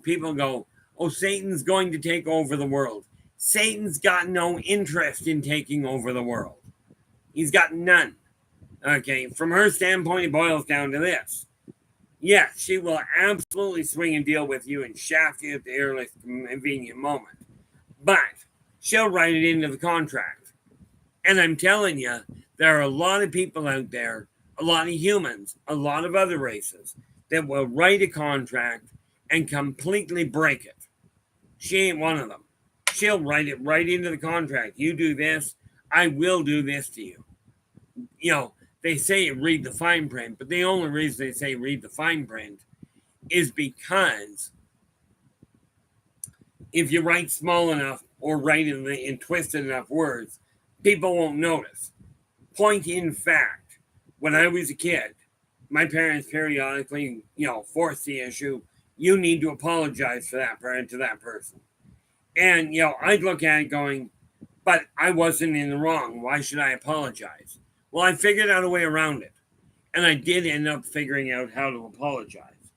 People go, oh, Satan's going to take over the world. Satan's got no interest in taking over the world. He's got none. Okay, from her standpoint, it boils down to this. Yes, she will absolutely swing a deal with you and shaft you at the earliest convenient moment. But she'll write it into the contract. And I'm telling you, there are a lot of people out there, a lot of humans, a lot of other races that will write a contract and completely break it. She ain't one of them. She'll write it right into the contract. You do this, I will do this to you. They say read the fine print, but the only reason they say read the fine print is because if you write small enough or write in twisted enough words, people won't notice. Point in fact, when I was a kid, my parents periodically, forced the issue. You need to apologize for that parent to that person. And, I'd look at it going, but I wasn't in the wrong. Why should I apologize? Well, I figured out a way around it. And I did end up figuring out how to apologize.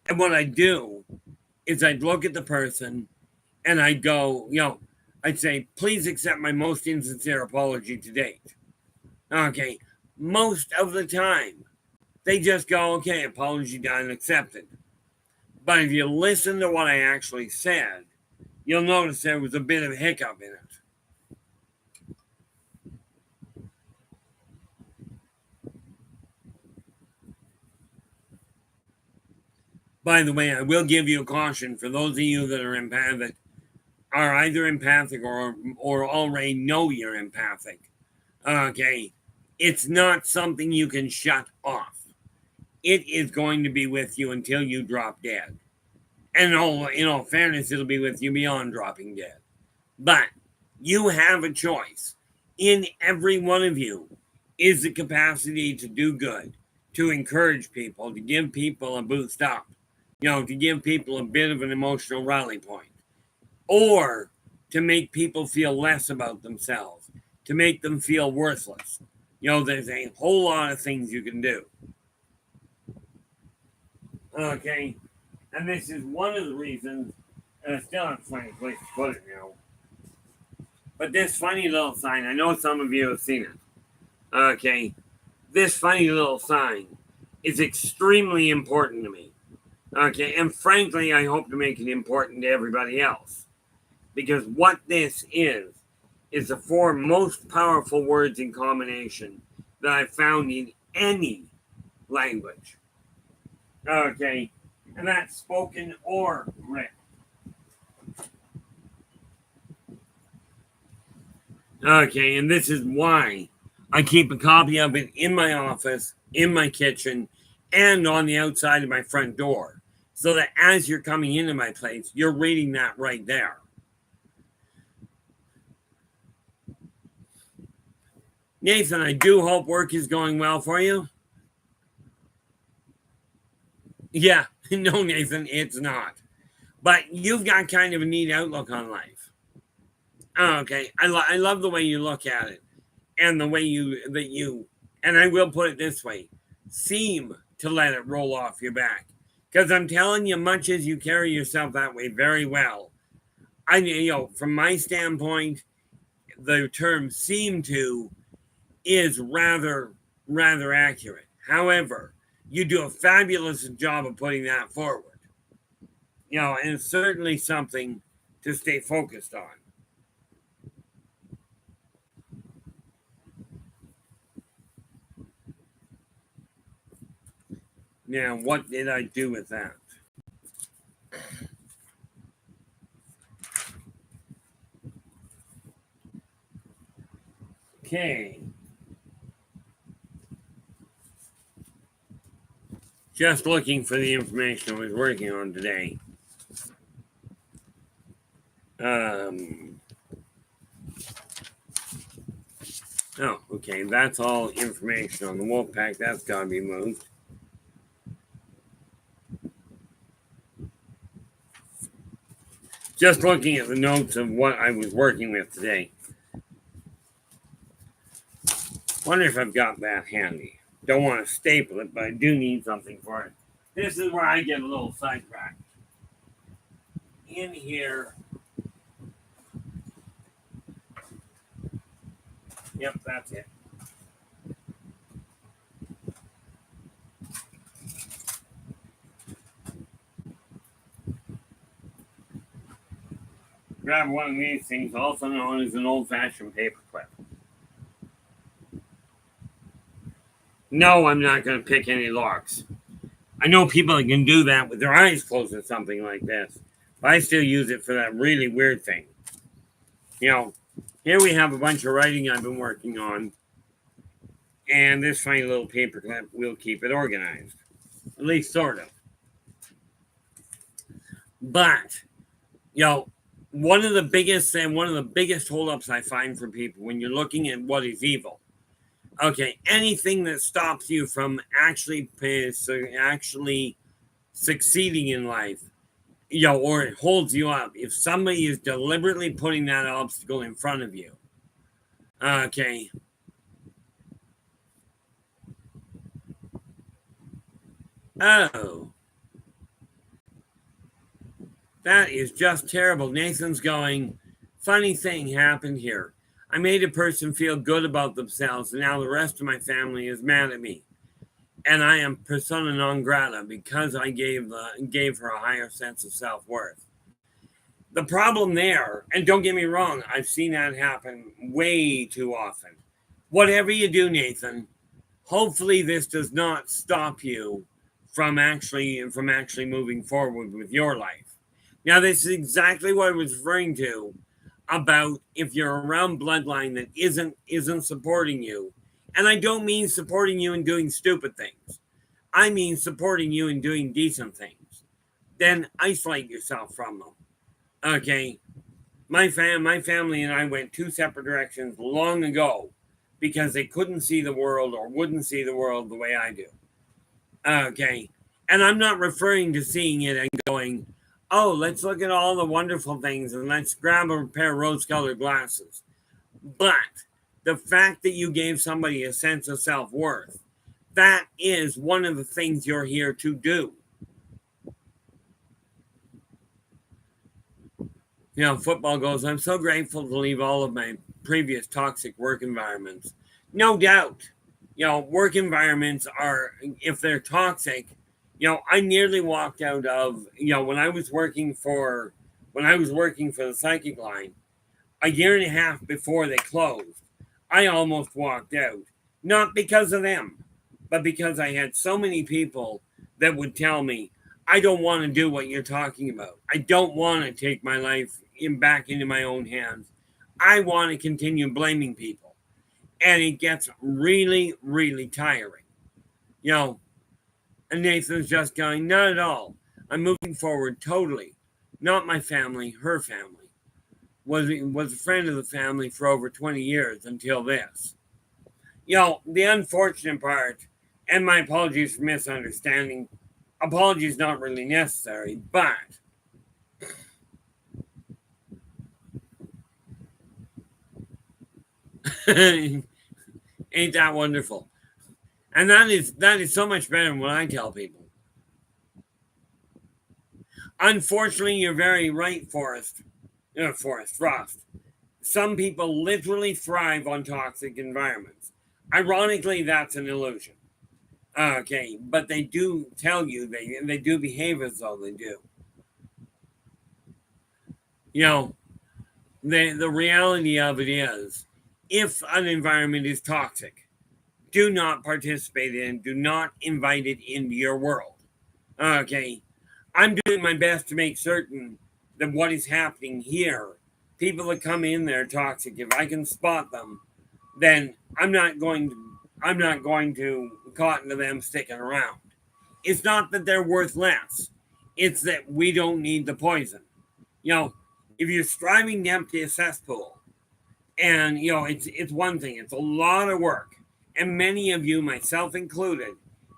And what I do is I'd look at the person and I'd go, I'd say, please accept my most insincere apology to date. Okay. Most of the time, they just go, okay, apology done, accepted. But if you listen to what I actually said, you'll notice there was a bit of a hiccup in it. By the way, I will give you a caution for those of you that are empathic. are either empathic or already know you're empathic, okay, it's not something you can shut off. It is going to be with you until you drop dead. And in all fairness, it'll be with you beyond dropping dead. But you have a choice. In every one of you is the capacity to do good, to encourage people, to give people a boost up, to give people a bit of an emotional rally point, or to make people feel less about themselves, to make them feel worthless. There's a whole lot of things you can do. Okay, and this is one of the reasons, and it's still not a funny place to put it now, but this funny little sign, I know some of you have seen it. Okay, this funny little sign is extremely important to me. Okay, and frankly, I hope to make it important to everybody else. Because what this is the four most powerful words in combination that I've found in any language. Okay, and that's spoken or written. Okay, and this is why I keep a copy of it in my office, in my kitchen, and on the outside of my front door. So that as you're coming into my place, you're reading that right there. Nathan, I do hope work is going well for you. Yeah, no, Nathan, it's not. But you've got kind of a neat outlook on life. Okay, I love the way you look at it, and the way you, and I will put it this way, seem to let it roll off your back. Because I'm telling you, much as you carry yourself that way very well, from my standpoint, the term "seem to" is rather accurate. However, you do a fabulous job of putting that forward. And it's certainly something to stay focused on. Now, what did I do with that? Okay. Just looking for the information I was working on today. Oh, okay. That's all information on the wolf pack. That's got to be moved. Just looking at the notes of what I was working with today. Wonder if I've got that handy. Don't want to staple it, but I do need something for it. This is where I get a little sidetracked. In here. Yep, that's it. Grab one of these things, also known as an old-fashioned paperclip. No, I'm not going to pick any locks. I know people that can do that with their eyes closed or something like this, but I still use it for that really weird thing. Here we have a bunch of writing I've been working on, and this funny little paperclip will keep it organized, at least sort of. But, one of the biggest holdups I find for people when you're looking at what is evil, okay, anything that stops you from actually succeeding in life, or it holds you up, if somebody is deliberately putting that obstacle in front of you, okay. Oh. That is just terrible. Nathan's going, funny thing happened here. I made a person feel good about themselves, and now the rest of my family is mad at me. And I am persona non grata because I gave her a higher sense of self-worth. The problem there, and don't get me wrong, I've seen that happen way too often. Whatever you do, Nathan, hopefully this does not stop you from actually moving forward with your life. Now, this is exactly what I was referring to about if you're around bloodline that isn't supporting you. And I don't mean supporting you in doing stupid things. I mean supporting you in doing decent things. Then isolate yourself from them. Okay. My family and I went two separate directions long ago because they couldn't see the world or wouldn't see the world the way I do. Okay. And I'm not referring to seeing it and going, oh, let's look at all the wonderful things and let's grab a pair of rose colored glasses. But the fact that you gave somebody a sense of self worth, that is one of the things you're here to do. You know, football goes, I'm so grateful to leave all of my previous toxic work environments. No doubt. You know, work environments are, if they're toxic, you know, I nearly walked out of, you know, when I was working for the psychic line, a year and a half before they closed, I almost walked out. Not because of them, but because I had so many people that would tell me, I don't want to do what you're talking about. I don't want to take my life back into my own hands. I want to continue blaming people. And it gets really, really tiring. You know, and Nathan's just going, not at all. I'm moving forward totally. Not my family, her family. Was a friend of the family for over 20 years until this. You know, the unfortunate part, and my apologies for misunderstanding, apologies not really necessary, but ain't that wonderful? And that is so much better than what I tell people. Unfortunately, you're very right, Frost. Some people literally thrive on toxic environments. Ironically, that's an illusion. Okay, but they do tell you they do behave as though they do. You know, the reality of it is, if an environment is toxic, do not participate in, do not invite it into your world. Okay, I'm doing my best to make certain that what is happening here, people that come in there toxic, if I can spot them, then I'm not going to cotton to them sticking around. It's not that they're worth less. It's that we don't need the poison. You know, if you're striving to empty a cesspool, and you know, it's one thing, it's a lot of work. And many of you, myself included,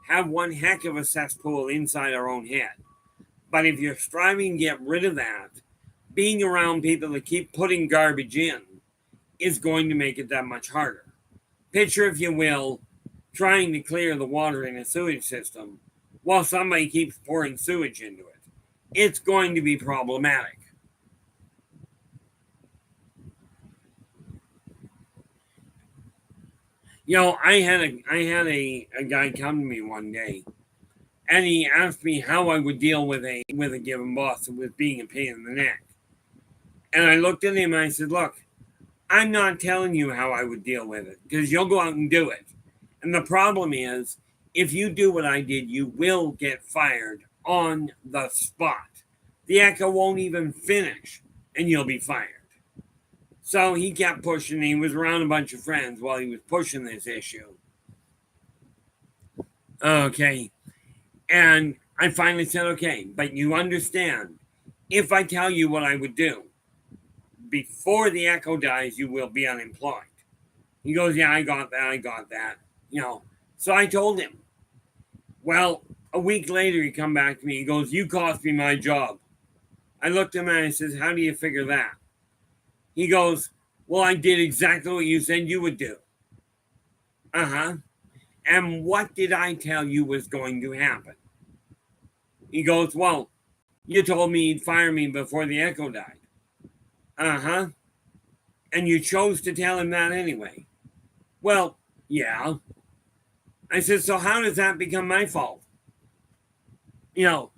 have one heck of a cesspool inside our own head. But if you're striving to get rid of that, being around people that keep putting garbage in is going to make it that much harder. Picture, if you will, trying to clear the water in a sewage system while somebody keeps pouring sewage into it. It's going to be problematic. You know, I had a guy come to me one day, and he asked me how I would deal with a given boss that was being a pain in the neck. And I looked at him and I said, "Look, I'm not telling you how I would deal with it because you'll go out and do it. And the problem is, if you do what I did, you will get fired on the spot. The echo won't even finish, and you'll be fired." So he kept pushing. He was around a bunch of friends while he was pushing this issue. Okay. And I finally said, okay, but you understand, if I tell you what I would do, before the echo dies, you will be unemployed. He goes, yeah, I got that. You know, so I told him. Well, a week later, he come back to me. He goes, you cost me my job. I looked at him and I says, how do you figure that? He goes, well, I did exactly what you said you would do. Uh-huh. And what did I tell you was going to happen? He goes, well, you told me you'd fire me before the echo died. Uh-huh. And you chose to tell him that anyway. Well, yeah. I said, so how does that become my fault? You know,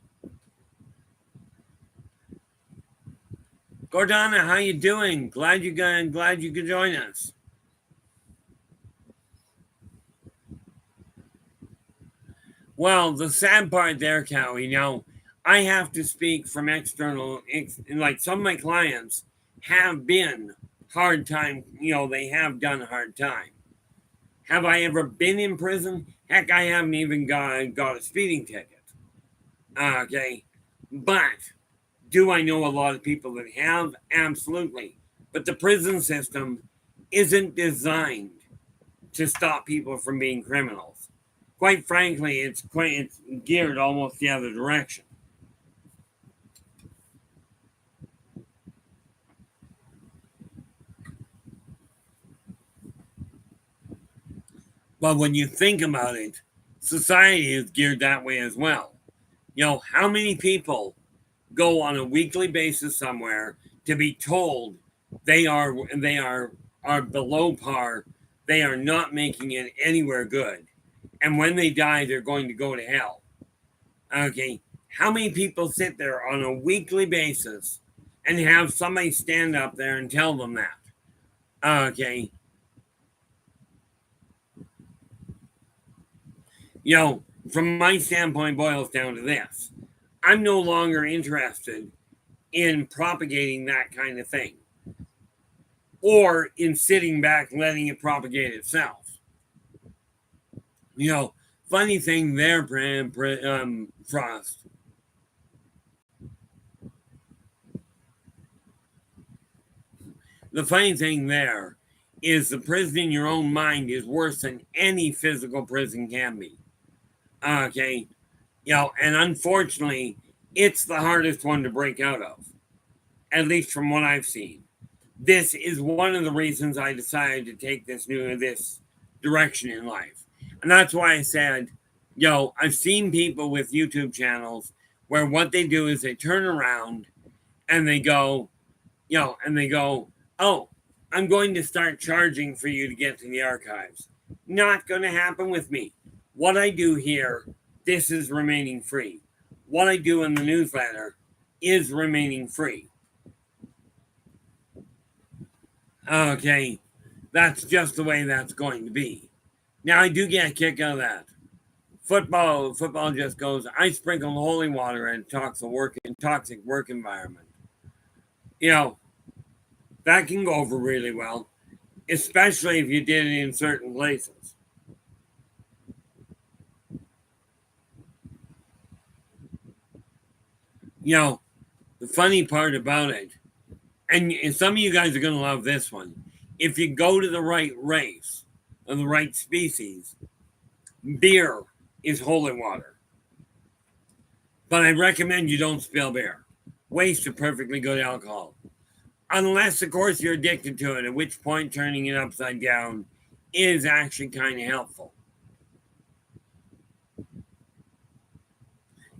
Gordana, how you doing? Glad you could join us. Well, the sad part there, Cow, you know, I have to speak from external, like some of my clients have been hard time, they have done hard time. Have I ever been in prison? Heck, I haven't even got a speeding ticket. Okay. But do I know a lot of people that have? Absolutely. But the prison system isn't designed to stop people from being criminals. Quite frankly, it's geared almost the other direction. But when you think about it, society is geared that way as well. How many people go on a weekly basis somewhere to be told they are below par, they are not making it anywhere good, and when they die, they're going to go to hell. Okay, how many people sit there on a weekly basis and have somebody stand up there and tell them that? Okay, from my standpoint, boils down to this: I'm no longer interested in propagating that kind of thing, or in sitting back letting it propagate itself. Funny thing there, Frost. The funny thing there is the prison in your own mind is worse than any physical prison can be. Okay. And unfortunately, it's the hardest one to break out of, at least from what I've seen. This is one of the reasons I decided to take this direction in life. And that's why I said, I've seen people with YouTube channels where what they do is they turn around and they go, oh, I'm going to start charging for you to get to the archives. Not going to happen with me. What I do here, this is remaining free. What I do in the newsletter is remaining free. Okay, that's just the way that's going to be. Now, I do get a kick out of that. Football just goes, I sprinkle holy water and toxic work environment. That can go over really well, especially if you did it in certain places. The funny part about it, and some of you guys are going to love this one, if you go to the right race or the right species, beer is holy water. But I recommend you don't spill beer. Waste of perfectly good alcohol. Unless, of course, you're addicted to it, at which point turning it upside down is actually kind of helpful.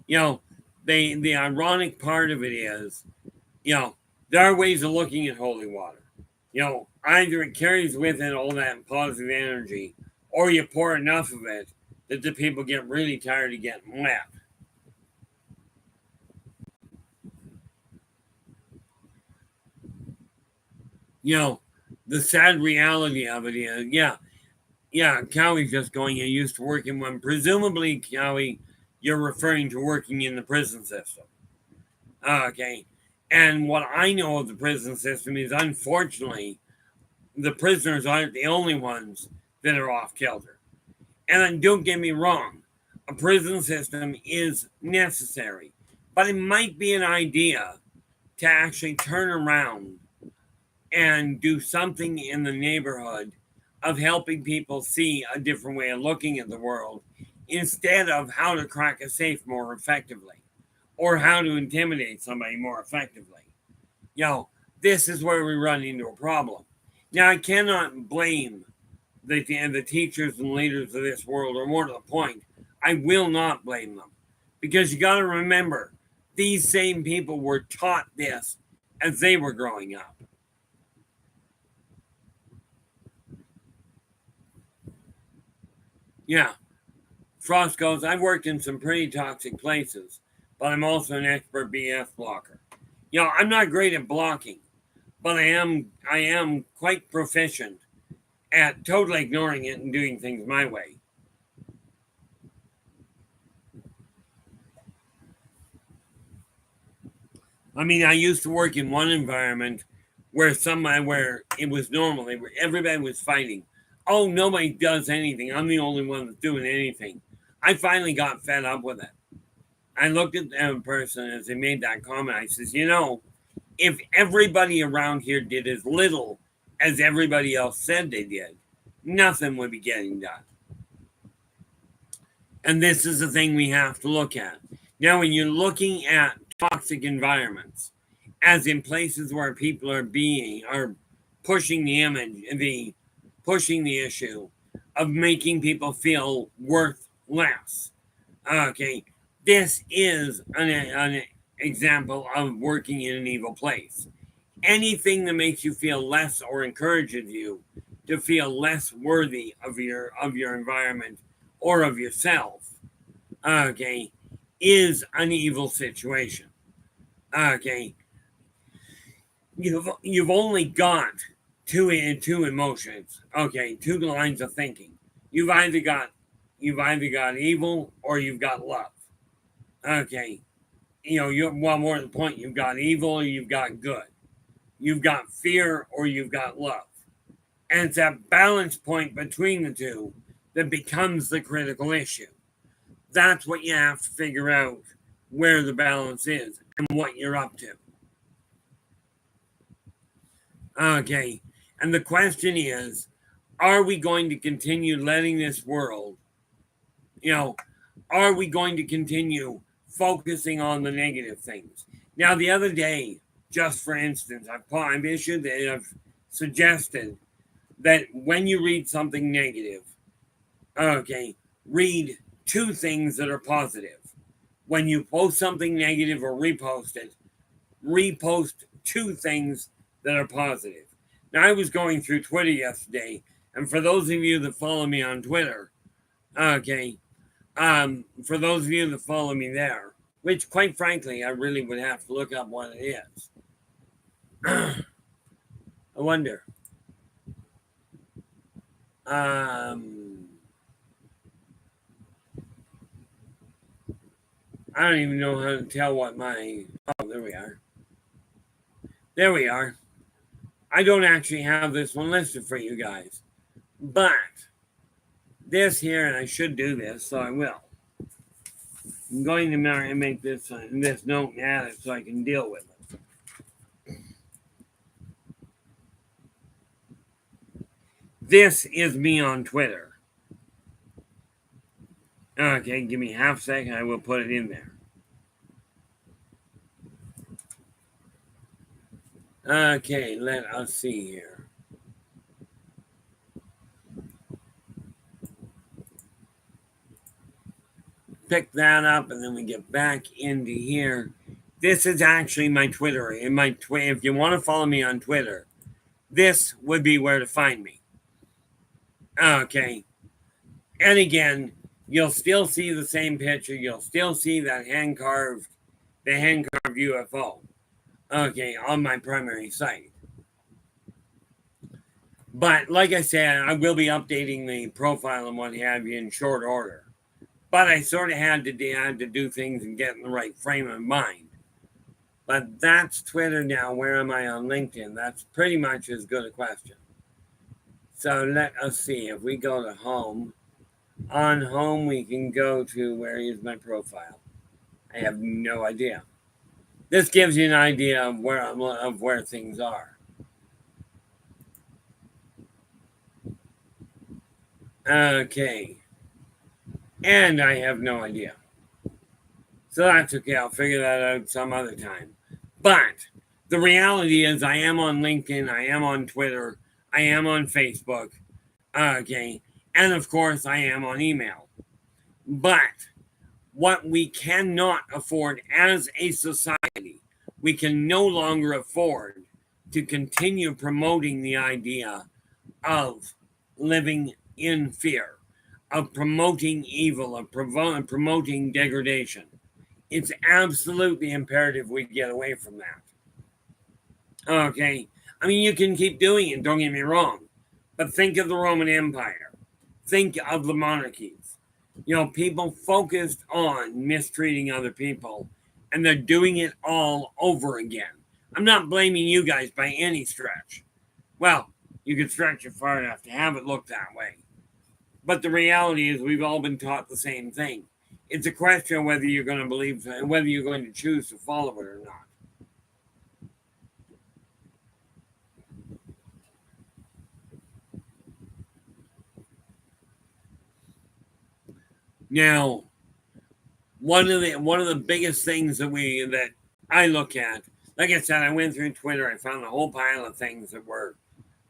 The ironic part of it is, there are ways of looking at holy water. Either it carries with it all that positive energy, or you pour enough of it that the people get really tired of getting wet. The sad reality of it is, Cowie's just going, you used to work in one. Presumably, Cowie, you're referring to working in the prison system. Okay. And what I know of the prison system is, unfortunately, the prisoners aren't the only ones that are off kilter. And then don't get me wrong, a prison system is necessary, but it might be an idea to actually turn around and do something in the neighborhood of helping people see a different way of looking at the world, instead of how to crack a safe more effectively or how to intimidate somebody more effectively. This is where we run into a problem. Now, I cannot blame the teachers and leaders of this world, or more to the point, I will not blame them. Because you got to remember, these same people were taught this as they were growing up. Yeah. Frost goes, I've worked in some pretty toxic places, but I'm also an expert BS blocker. I'm not great at blocking, but I am quite proficient at totally ignoring it and doing things my way. I mean, I used to work in one environment where it was normal, where everybody was fighting. Oh, nobody does anything. I'm the only one that's doing anything. I finally got fed up with it. I looked at the person as they made that comment. I says, if everybody around here did as little as everybody else said they did, nothing would be getting done. And this is the thing we have to look at. Now, when you're looking at toxic environments, as in places where people are pushing the issue of making people feel worth less. Okay, this is an example of working in an evil place. Anything that makes you feel less or encourages you to feel less worthy of your environment or of yourself, okay, is an evil situation. Okay, you've only got two emotions. Okay, two lines of thinking. You've either got evil or you've got love. Okay, more to the point, you've got evil or you've got good. You've got fear or you've got love. And it's that balance point between the two that becomes the critical issue. That's what you have to figure out, where the balance is and what you're up to. Okay, and the question is, are we going to continue letting this world, are we going to continue focusing on the negative things? Now, the other day, just for instance, I've suggested that when you read something negative, okay, read two things that are positive. When you post something negative or repost it, repost two things that are positive. Now, I was going through Twitter yesterday, and for those of you that follow me on Twitter, okay, for those of you that follow me there, which quite frankly, I really would have to look up what it is. I wonder. I don't even know how to tell what there we are. There we are. I don't actually have this one listed for you guys. But this here, and I should do this, so I will. I'm going to make this note and add it so I can deal with it. This is me on Twitter. Okay, give me half a second. I will put it in there. Okay, let us see here. Pick that up, and then we get back into here. This is actually my Twitter. If you want to follow me on Twitter, this would be where to find me. Okay. And again, you'll still see the same picture. You'll still see that hand-carved UFO. Okay, on my primary site. But like I said, I will be updating the profile and what have you in short order. But I sort of had to do things and get in the right frame of mind. But that's Twitter now. Where am I on LinkedIn? That's pretty much as good a question. So let us see. If we go to home, on home we can go to, where is my profile? I have no idea. This gives you an idea of where things are. Okay. And I have no idea. So that's okay. I'll figure that out some other time. But the reality is, I am on LinkedIn. I am on Twitter. I am on Facebook. Okay. And of course, I am on email. But what we cannot afford as a society, we can no longer afford to continue promoting the idea of living in fear, of promoting evil, of promoting degradation. It's absolutely imperative we get away from that. Okay. I mean, you can keep doing it, don't get me wrong. But think of the Roman Empire. Think of the monarchies. People focused on mistreating other people and they're doing it all over again. I'm not blaming you guys by any stretch. Well, you can stretch it far enough to have it look that way. But the reality is we've all been taught the same thing. It's a question of whether you're going to believe, whether you're going to choose to follow it or not. Now, one of the biggest things that I look at, like I said, I went through Twitter. I found a whole pile of things that were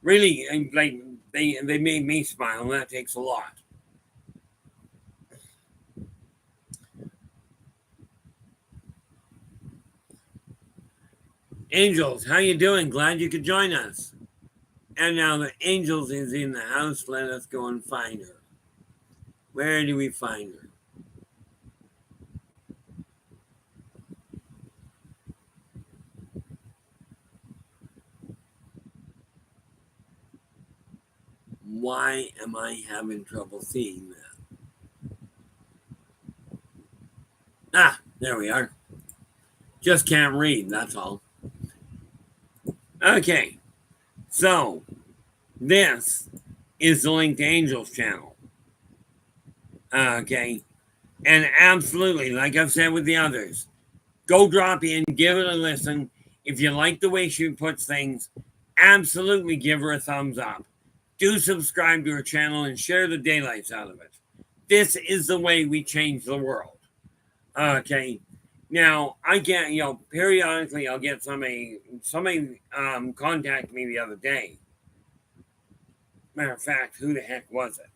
really like they made me smile, and that takes a lot. Angels, how you doing? Glad you could join us. And now the Angels is in the house. Let us go and find her. Where do we find her? Why am I having trouble seeing that? Ah, there we are. Just can't read, that's all. Okay, so this is the Linked Angels channel. Okay, and absolutely, like I've said with the others, go drop in, give it a listen. If you like the way she puts things, absolutely give her a thumbs up. Do subscribe to her channel and share the daylights out of it. This is the way we change the world. Okay. Now, I get, periodically I'll get somebody contact me the other day. Matter of fact, who the heck was it?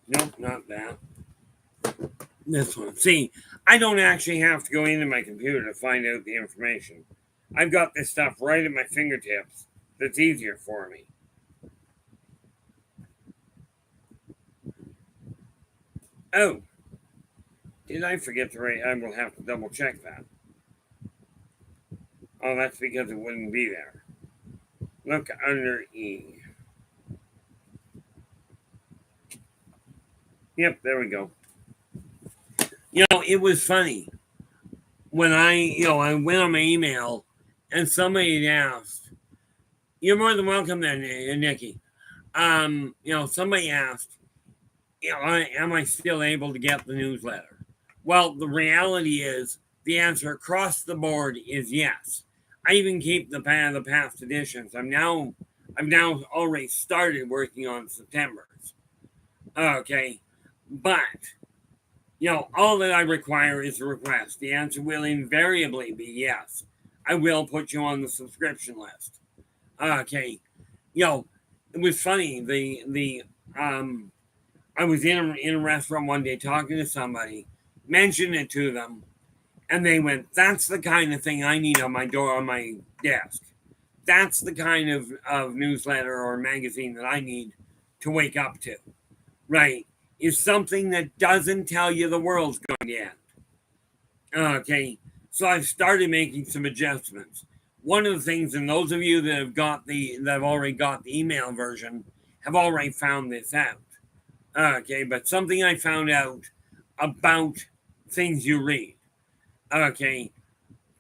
Nope, not that. This one. See, I don't actually have to go into my computer to find out the information. I've got this stuff right at my fingertips. That's easier for me. Oh, did I forget to write? I will have to double check that. Oh, that's because it wouldn't be there. Look under E. Yep, there we go. It was funny when I went on my email and somebody had asked, "You're more than welcome then, Nikki." Somebody asked, am I still able to get the newsletter? Well, the reality is the answer across the board is yes. I even keep the past editions. I've now already started working on September's. Okay, but all that I require is a request. The answer will invariably be yes. I will put you on the subscription list. Okay, it was funny. I was in a restaurant one day talking to somebody, mentioned it to them, and they went, "That's the kind of thing I need on my desk. That's the kind of newsletter or magazine that I need to wake up to." Right? Is something that doesn't tell you the world's going to end. Okay, so I've started making some adjustments. One of the things, and those of you that have already got the email version have already found this out. Okay, but something I found out about things you read. Okay,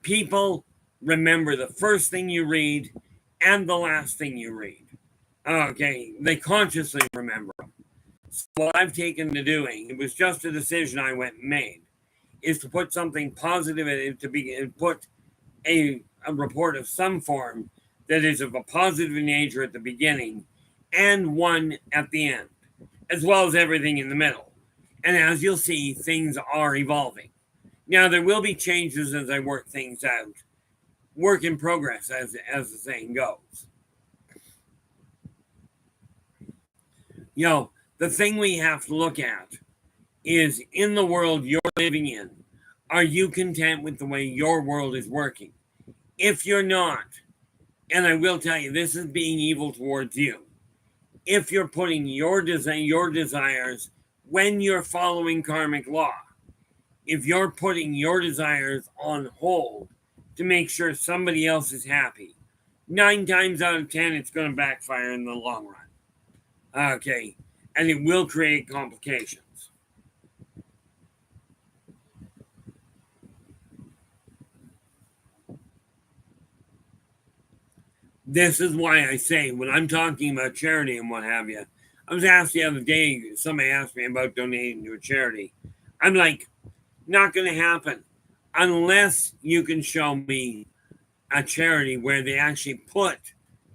people remember the first thing you read and the last thing you read. Okay, they consciously remember them. So what I've taken to doing, it was just a decision I went and made, is to put something positive in it, and put a report of some form that is of a positive nature at the beginning and one at the end, as well as everything in the middle. And as you'll see, things are evolving. Now, there will be changes as I work things out. Work in progress, as the saying goes. The thing we have to look at is, in the world you're living in, are you content with the way your world is working? If you're not, and I will tell you, this is being evil towards you. If you're putting your desires, when you're following karmic law, if you're putting your desires on hold to make sure somebody else is happy, 9 times out of 10, it's going to backfire in the long run. Okay, and it will create complications. This is why I say when I'm talking about charity and what have you, I was asked the other day, somebody asked me about donating to a charity. I'm like, not going to happen unless you can show me a charity where they actually put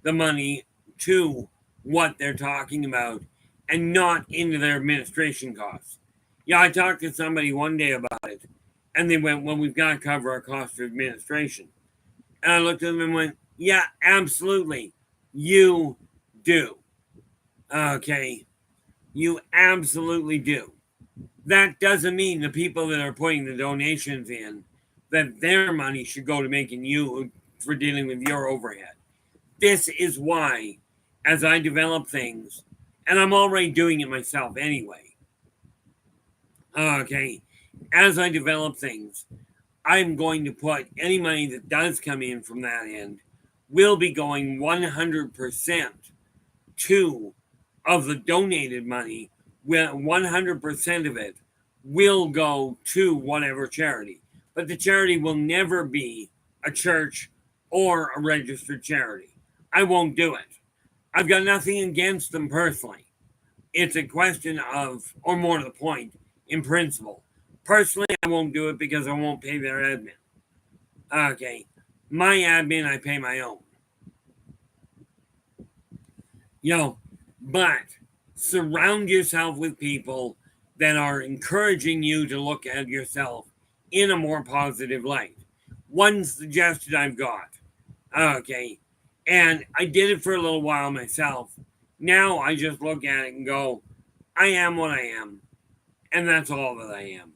the money to what they're talking about and not into their administration costs. Yeah, I talked to somebody one day about it, and they went, well, we've got to cover our cost of administration. And I looked at them and went, yeah, absolutely. You do. Okay. You absolutely do. That doesn't mean the people that are putting the donations in, that their money should go to making you for dealing with your overhead. This is why, as I develop things, and I'm already doing it myself anyway. Okay. As I develop things, I'm going to put any money that does come in from that end will be going 100% to of the donated money. 100% of it will go to whatever charity, but the charity will never be a church or a registered charity. I won't do it. I've got nothing against them personally. It's a question of, or more to the point, in principle. Personally, I won't do it because I won't pay their admin. Okay. My admin, I pay my own. But surround yourself with people that are encouraging you to look at yourself in a more positive light. One suggestion I've got. Okay. And I did it for a little while myself. Now I just look at it and go, I am what I am. And that's all that I am.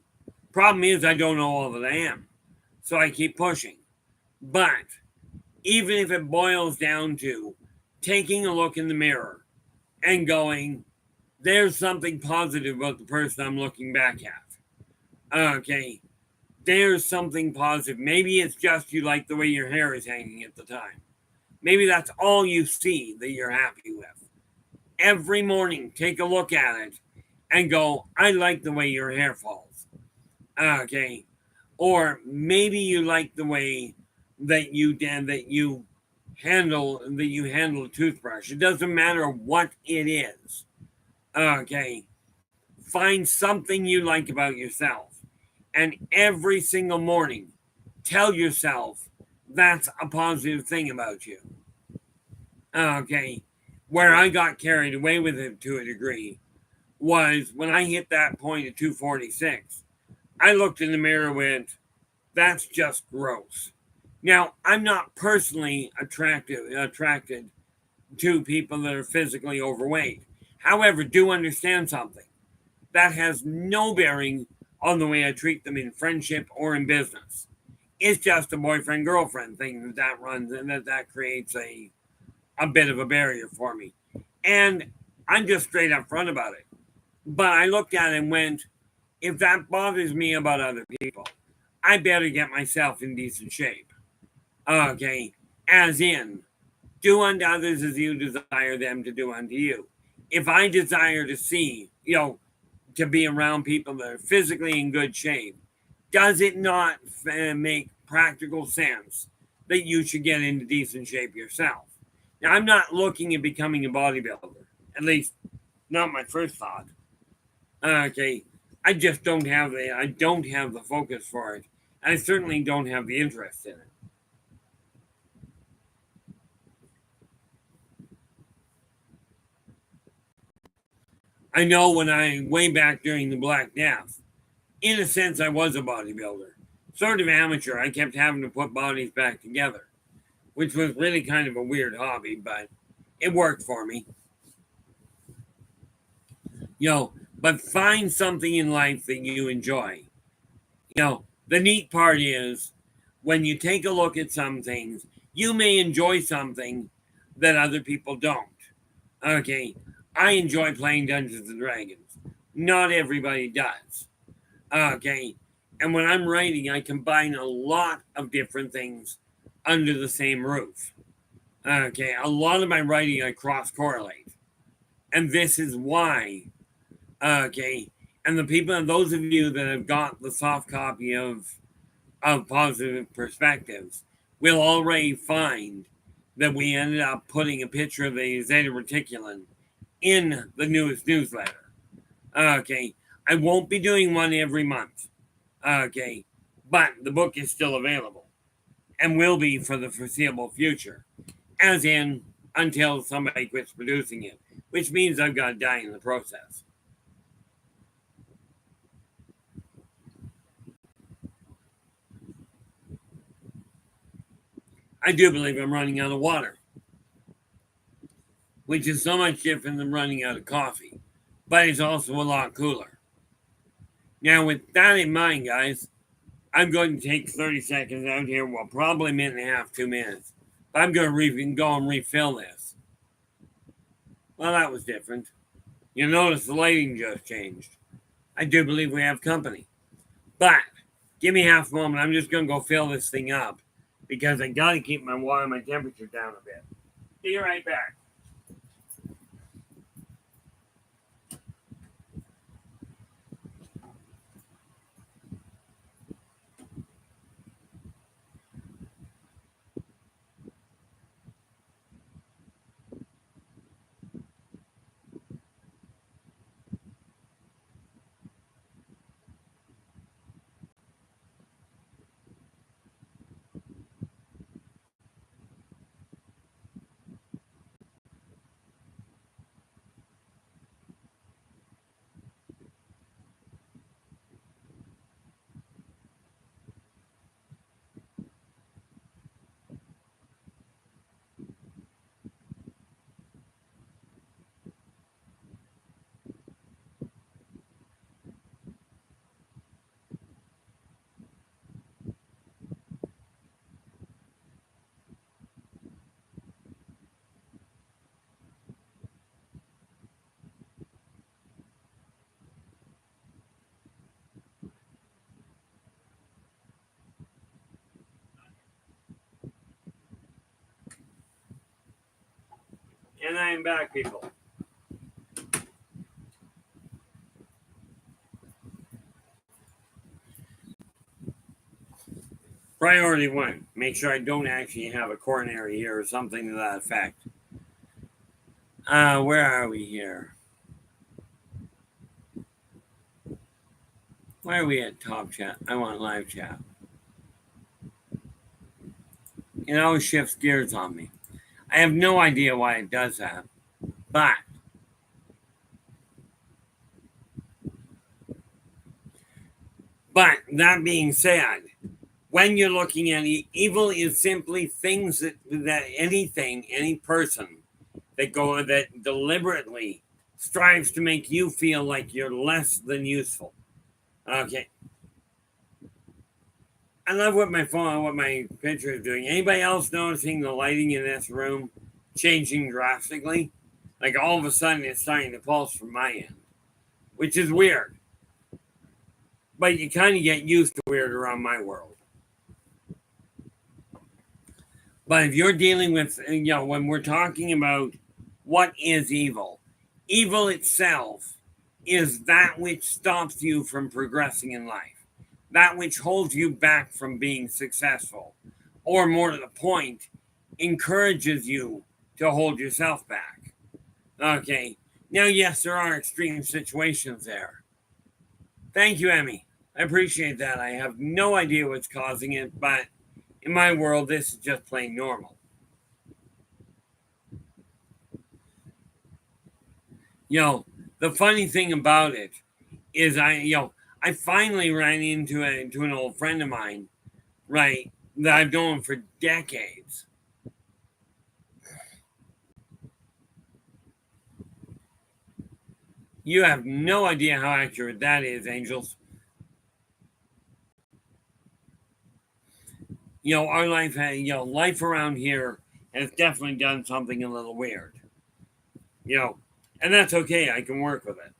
Problem is, I don't know all that I am. So I keep pushing. But even if it boils down to taking a look in the mirror and going, there's something positive about the person I'm looking back at. Okay. There's something positive. Maybe it's just you like the way your hair is hanging at the time. Maybe that's all you see that you're happy with. Every morning, take a look at it and go, I like the way your hair falls. Okay. Or maybe you like the way that you handle a toothbrush. It doesn't matter what it is. Okay. Find something you like about yourself. And every single morning, tell yourself that's a positive thing about you. Okay. Where I got carried away with it to a degree was when I hit that point of 246. I looked in the mirror and went, that's just gross. Now, I'm not personally attracted to people that are physically overweight. However, do understand something. That has no bearing on the way I treat them in friendship or in business. It's just a boyfriend-girlfriend thing that runs and that creates a bit of a barrier for me. And I'm just straight up front about it. But I looked at it and went, if that bothers me about other people, I better get myself in decent shape. Okay. As in, do unto others as you desire them to do unto you. If I desire to see, to be around people that are physically in good shape, does it not make practical sense that you should get into decent shape yourself? Now, I'm not looking at becoming a bodybuilder, at least not my first thought. Okay, I just don't have the focus for it. I certainly don't have the interest in it. I know when way back during the Black Death, in a sense, I was a bodybuilder. Sort of amateur. I kept having to put bodies back together, which was really kind of a weird hobby, but it worked for me. But find something in life that you enjoy. The neat part is when you take a look at some things, you may enjoy something that other people don't. Okay, I enjoy playing Dungeons and Dragons. Not everybody does. Okay, and when I'm writing, I combine a lot of different things under the same roof. Okay, a lot of my writing I cross correlate. And this is why. Okay, and those of you that have got the soft copy of positive perspectives will already find that we ended up putting a picture of the zeta reticulum in the newest newsletter. Okay, I won't be doing one every month. Okay, but the book is still available and will be for the foreseeable future, as in until somebody quits producing it, which means I've got to die in the process. I do believe I'm running out of water, which is so much different than running out of coffee, but it's also a lot cooler. Now, with that in mind, guys, I'm going to take 30 seconds out here, well, probably a minute and a half, 2 minutes. But I'm going to go and refill this. Well, that was different. You'll notice the lighting just changed. I do believe we have company. But give me half a moment. I'm just going to go fill this thing up because I got to keep my temperature down a bit. Be right back. And I am back, people. Priority one, make sure I don't actually have a coronary here or something to that effect. Where are we here? Why are we at top chat? I want live chat. It always shifts gears on me. I have no idea why it does that. But that being said, when you're looking at evil is simply things that any person that deliberately strives to make you feel like you're less than useful. Okay. I love what my picture is doing. Anybody else noticing the lighting in this room changing drastically? Like all of a sudden it's starting to pulse from my end, which is weird. But you kind of get used to weird around my world. But if you're dealing with, when we're talking about what is evil, evil itself is that which stops you from progressing in life, that which holds you back from being successful, or more to the point, encourages you to hold yourself back. Okay. Now, yes, there are extreme situations there. Thank you, Emmy. I appreciate that. I have no idea what's causing it, but in my world, this is just plain normal. The funny thing about it is I finally ran into an old friend of mine, right, that I've known for decades. You have no idea how accurate that is, Angels. Our life, life around here has definitely done something a little weird. And that's okay. I can work with it.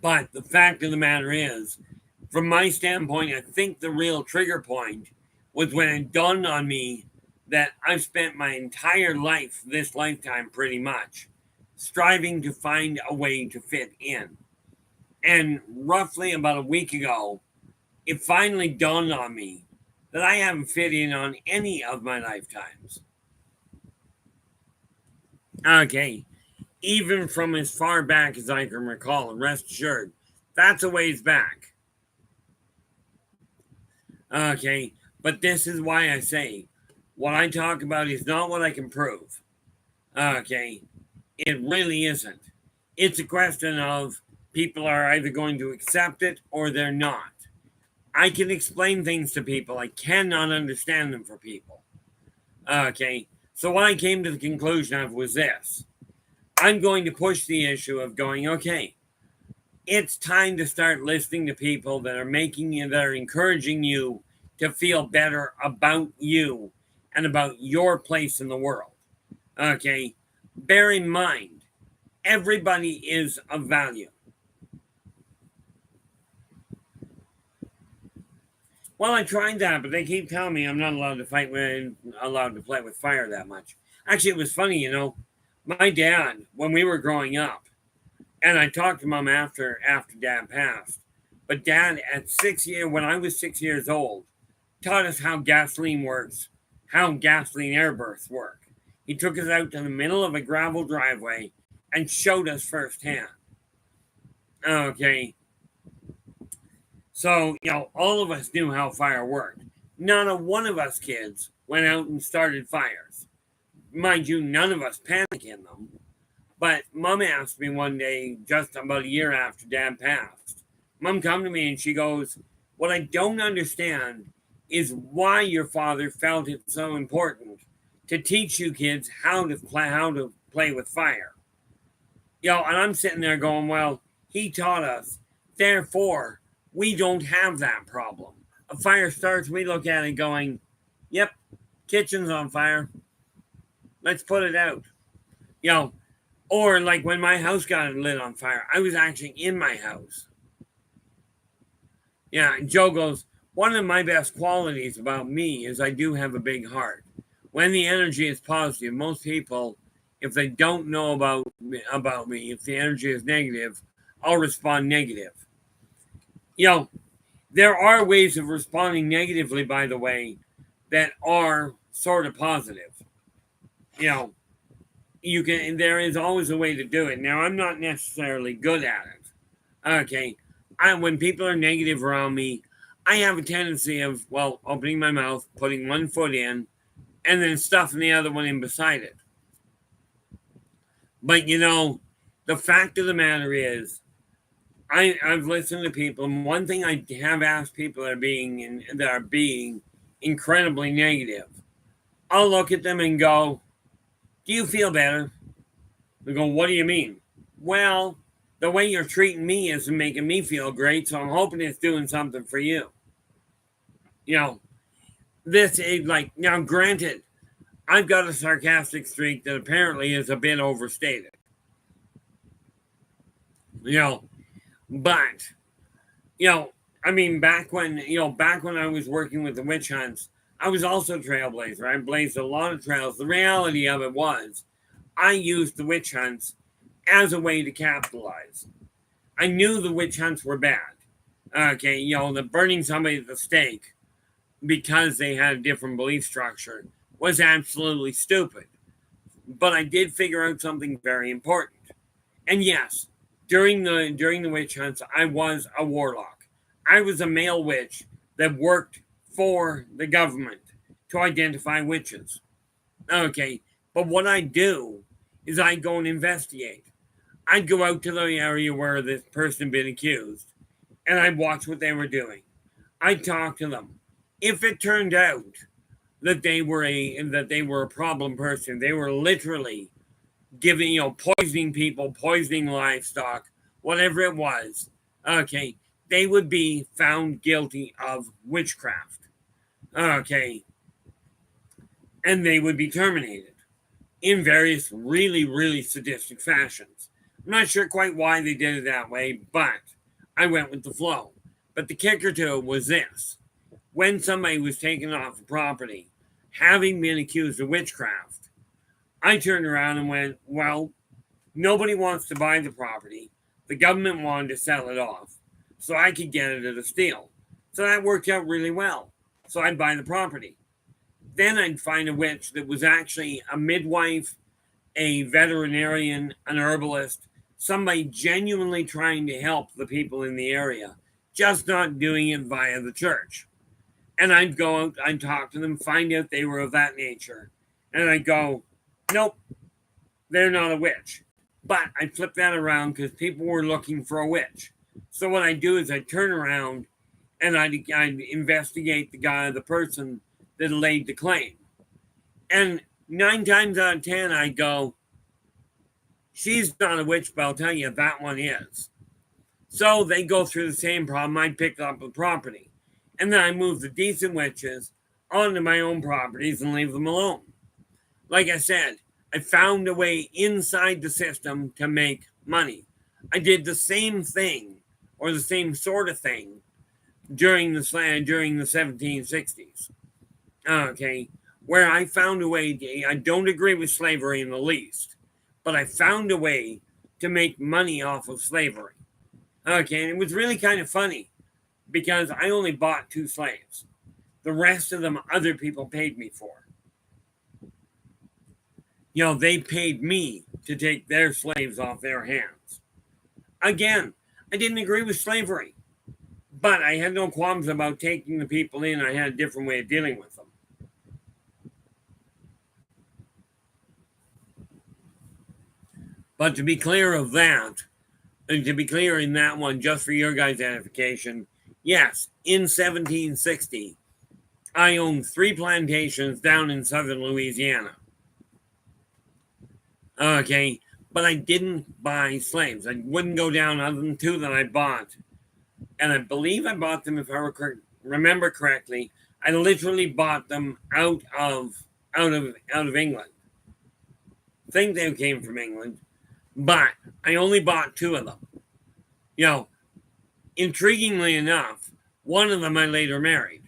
But the fact of the matter is, from my standpoint, I think the real trigger point was when it dawned on me that I've spent my entire life, this lifetime pretty much, striving to find a way to fit in. And roughly about a week ago, it finally dawned on me that I haven't fit in on any of my lifetimes. Okay, even from as far back as I can recall, and rest assured, that's a ways back. Okay, but this is why I say what I talk about is not what I can prove. Okay, it really isn't. It's a question of people are either going to accept it or they're not. I can explain things to people, I cannot understand them for people. Okay, so what I came to the conclusion of was this: I'm going to push the issue of going, okay, it's time to start listening to people that are making you, that are encouraging you to feel better about you and about your place in the world. Okay, bear in mind, everybody is of value. Well, I tried that, but they keep telling me I'm not allowed to play with fire that much. Actually, it was funny, my dad, when we were growing up, and I talked to mom after dad passed, but dad at 6 years, when I was 6 years old, taught us how gasoline works, how gasoline air bursts work. He took us out to the middle of a gravel driveway and showed us firsthand. Okay, so all of us knew how fire worked. Not a one of us kids went out and started fires. Mind you, none of us panic in them. But mom asked me one day, just about a year after dad passed, mom come to me and she goes, what I don't understand is why your father felt it so important to teach you kids how to play with fire. And I'm sitting there going, well, he taught us, therefore we don't have that problem. A fire starts, we look at it going, yep, kitchen's on fire, let's put it out. Or like when my house got lit on fire, I was actually in my house. Yeah, and Joe goes, one of my best qualities about me is I do have a big heart. When the energy is positive, most people, if they don't know about me, if the energy is negative, I'll respond negative. There are ways of responding negatively, by the way, that are sort of positive. There is always a way to do it. Now, I'm not necessarily good at it. Okay. When people are negative around me, I have a tendency of, opening my mouth, putting one foot in, and then stuffing the other one in beside it. But, the fact of the matter is, I've listened to people, and one thing I have asked people that are being incredibly negative, I'll look at them and go, do you feel better? They go, what do you mean? Well, the way you're treating me isn't making me feel great, so I'm hoping it's doing something for you. This is like, now granted, I've got a sarcastic streak that apparently is a bit overstated. But, back when I was working with the witch hunts, I was also a trailblazer. I blazed a lot of trails. The reality of it was, I used the witch hunts as a way to capitalize. I knew the witch hunts were bad. Okay, the burning somebody at the stake because they had a different belief structure was absolutely stupid. But I did figure out something very important. And yes, during the witch hunts, I was a warlock. I was a male witch that worked for the government to identify witches. Okay, but what I do is I go and investigate. I'd go out to the area where this person had been accused, and I'd watch what they were doing. I'd talk to them. If it turned out that they were a problem person, they were literally poisoning people, poisoning livestock, whatever it was, okay, they would be found guilty of witchcraft. Okay, and they would be terminated in various really, really sadistic fashions. I'm not sure quite why they did it that way, but I went with the flow. But the kicker to it was this: when somebody was taken off a property, having been accused of witchcraft, I turned around and went, well, nobody wants to buy the property. The government wanted to sell it off so I could get it at a steal. So that worked out really well. So I'd buy the property. Then I'd find a witch that was actually a midwife, a veterinarian, an herbalist, somebody genuinely trying to help the people in the area, just not doing it via the church. And I'd go out, I'd talk to them, find out they were of that nature. And I'd go, nope, they're not a witch. But I'd flip that around because people were looking for a witch. So what I'd do is I'd turn around and I'd investigate the person that laid the claim. And 9 times out of 10, I'd go, she's not a witch, but I'll tell you, that one is. So they go through the same problem. I'd pick up the property. And then I move the decent witches onto my own properties and leave them alone. Like I said, I found a way inside the system to make money. I did the same thing, or the same sort of thing, during the 1760s. Okay, where I found a way. I don't agree with slavery in the least, but I found a way to make money off of slavery. Okay, and it was really kind of funny because I only bought 2 slaves. The rest of them, other people paid me for. They paid me to take their slaves off their hands. Again, I didn't agree with slavery, but I had no qualms about taking the people in. I had a different way of dealing with them. But to be clear of that, and to be clear in that one, just for your guys' edification, yes, in 1760, I owned 3 plantations down in southern Louisiana. Okay, but I didn't buy slaves. I wouldn't go down other than 2 that I bought. And I believe I bought them, if I remember correctly, I literally bought them out of England. I think they came from England, but I only bought 2 of them. Intriguingly enough, one of them I later married.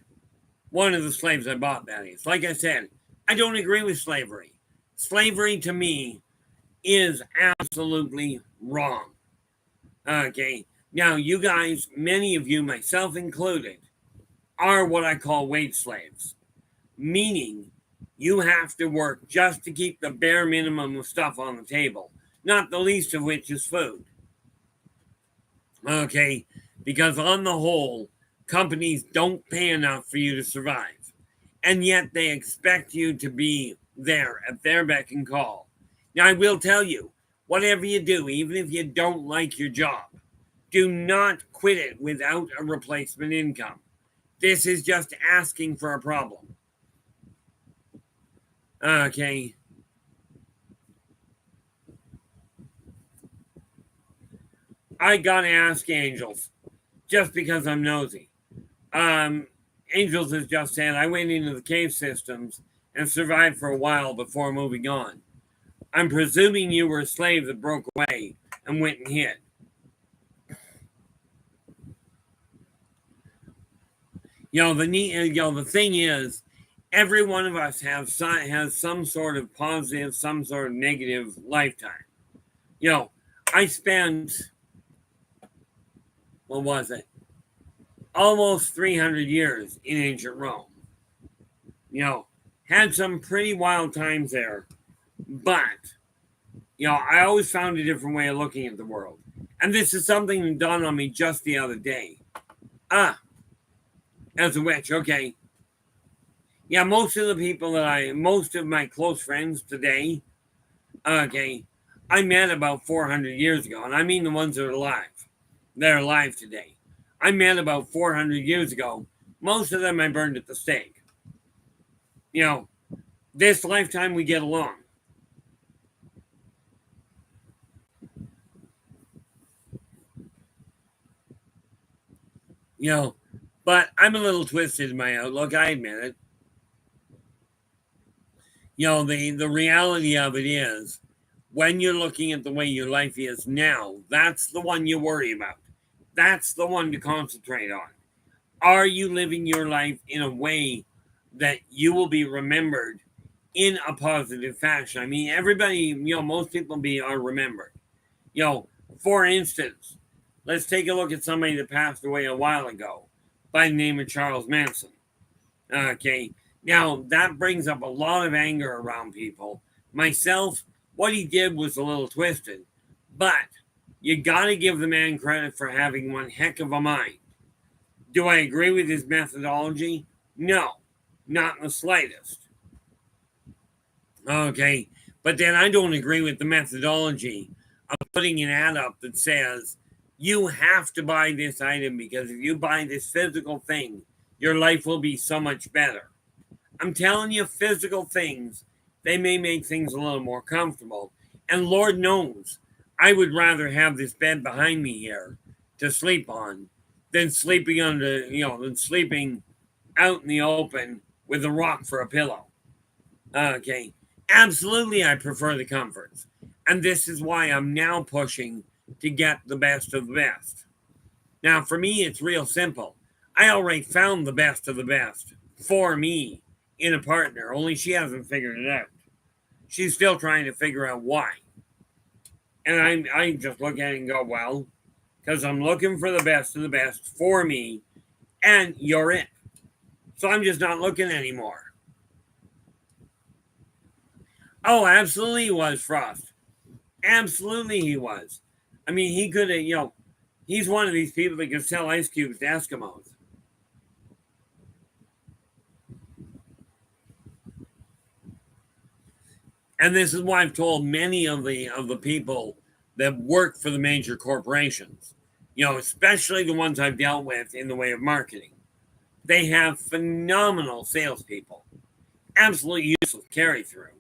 One of the slaves I bought, that is. Like I said, I don't agree with slavery. Slavery to me is absolutely wrong. Okay, now you guys, many of you, myself included, are what I call wage slaves, meaning you have to work just to keep the bare minimum of stuff on the table, not the least of which is food. Okay, because on the whole, companies don't pay enough for you to survive, and yet they expect you to be there at their beck and call. Now, I will tell you, whatever you do, even if you don't like your job, do not quit it without a replacement income. This is just asking for a problem. Okay. I gotta ask Angels, just because I'm nosy. Angels has just said, I went into the cave systems and survived for a while before moving on. I'm presuming you were a slave that broke away and went and hid. The thing is, every one of us has some sort of positive, some sort of negative lifetime. I spent, what was it? Almost 300 years in ancient Rome. Had some pretty wild times there. But, I always found a different way of looking at the world. And this is something that dawned on me just the other day. As a witch, okay. Yeah, most of my close friends today, okay, I met about 400 years ago. And I mean the ones that are alive. They're alive today. I met about 400 years ago. Most of them I burned at the stake. This lifetime we get along. But I'm a little twisted in my outlook, I admit it. The reality of it is, when you're looking at the way your life is now, that's the one you worry about. That's the one to concentrate on. Are you living your life in a way that you will be remembered in a positive fashion? I mean, everybody, most people are remembered. For instance, let's take a look at somebody that passed away a while ago by the name of Charles Manson. Okay, now that brings up a lot of anger around people. Myself, what he did was a little twisted, but you gotta give the man credit for having one heck of a mind. Do I agree with his methodology? No, not in the slightest. Okay, but then I don't agree with the methodology of putting an ad up that says you have to buy this item because if you buy this physical thing, your life will be so much better. I'm telling you, physical things, they may make things a little more comfortable. And Lord knows, I would rather have this bed behind me here to sleep on than sleeping than sleeping out in the open with a rock for a pillow. Okay. Absolutely, I prefer the comforts. And this is why I'm now pushing to get the best of the best. Now, for me, it's real simple. I already found the best of the best for me in a partner, only she hasn't figured it out. She's still trying to figure out why. And I just look at it and go, well, because I'm looking for the best of the best for me, and you're it. So I'm just not looking anymore. Oh, absolutely he was, Frost. Absolutely he was. I mean, he could have, he's one of these people that can sell ice cubes to Eskimos. And this is why I've told many of the people that work for the major corporations, especially the ones I've dealt with in the way of marketing. They have phenomenal salespeople, absolutely useless carry through,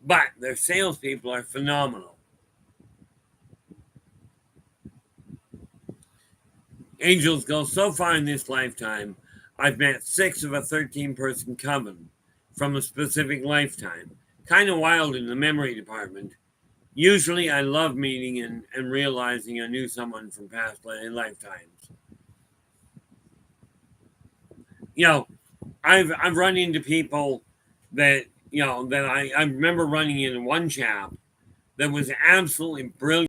but their salespeople are phenomenal. Angels go so far in this lifetime. I've met 6 of a 13-person coven from a specific lifetime. Kind of wild in the memory department. Usually I love meeting and realizing I knew someone from past lifetimes. I've run into people that, that I remember running into one chap that was absolutely brilliant.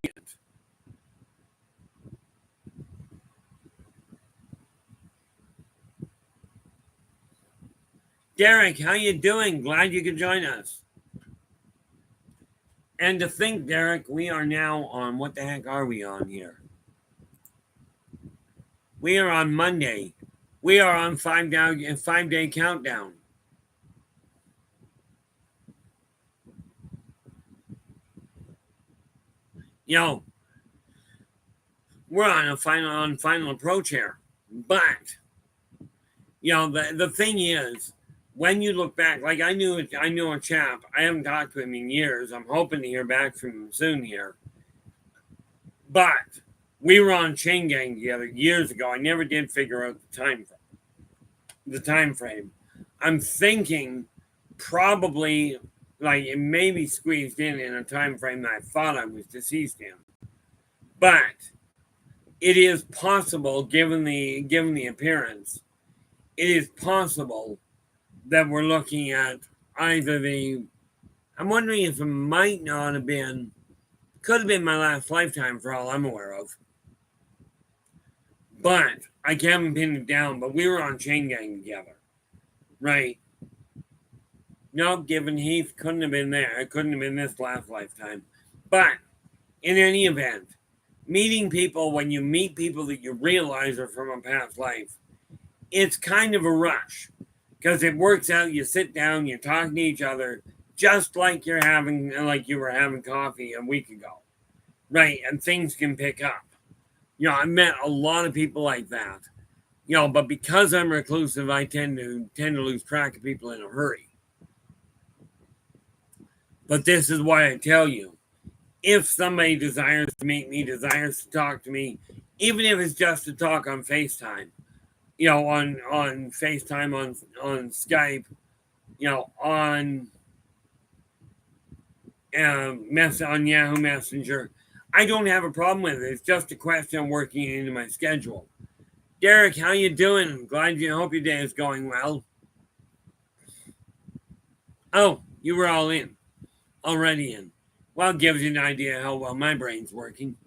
Derek, how you doing? Glad you could join us. And to think, Derek, we are now on, what the heck are we on here? We are on Monday. We are on 5-day countdown. We're on a final approach here. But the thing is, when you look back, like I knew a chap. I haven't talked to him in years. I'm hoping to hear back from him soon here. But we were on Chain Gang together years ago. I never did figure out the time frame. I'm thinking probably like it may be squeezed in a time frame that I thought I was deceased in. But it is possible, given the appearance, it is possible that we're looking at either I'm wondering if it might not have been, could have been my last lifetime for all I'm aware of. But I can't pin it down, but we were on Chain Gang together. Right. No, given Heath couldn't have been there. It couldn't have been this last lifetime. But in any event, meeting people, when you meet people that you realize are from a past life, it's kind of a rush because it works out. You sit down, you're talking to each other, just like you were having coffee a week ago, right? And things can pick up. I met a lot of people like that, but because I'm reclusive, I tend to lose track of people in a hurry. But this is why I tell you, if somebody desires to meet me, desires to talk to me, even if it's just to talk on FaceTime, on FaceTime, on Skype, on on Yahoo Messenger, I don't have a problem with it. It's just a question of working it into my schedule. Derek, how you doing? Hope your day is going well. Oh, you were already in. Well, it gives you an idea how well my brain's working.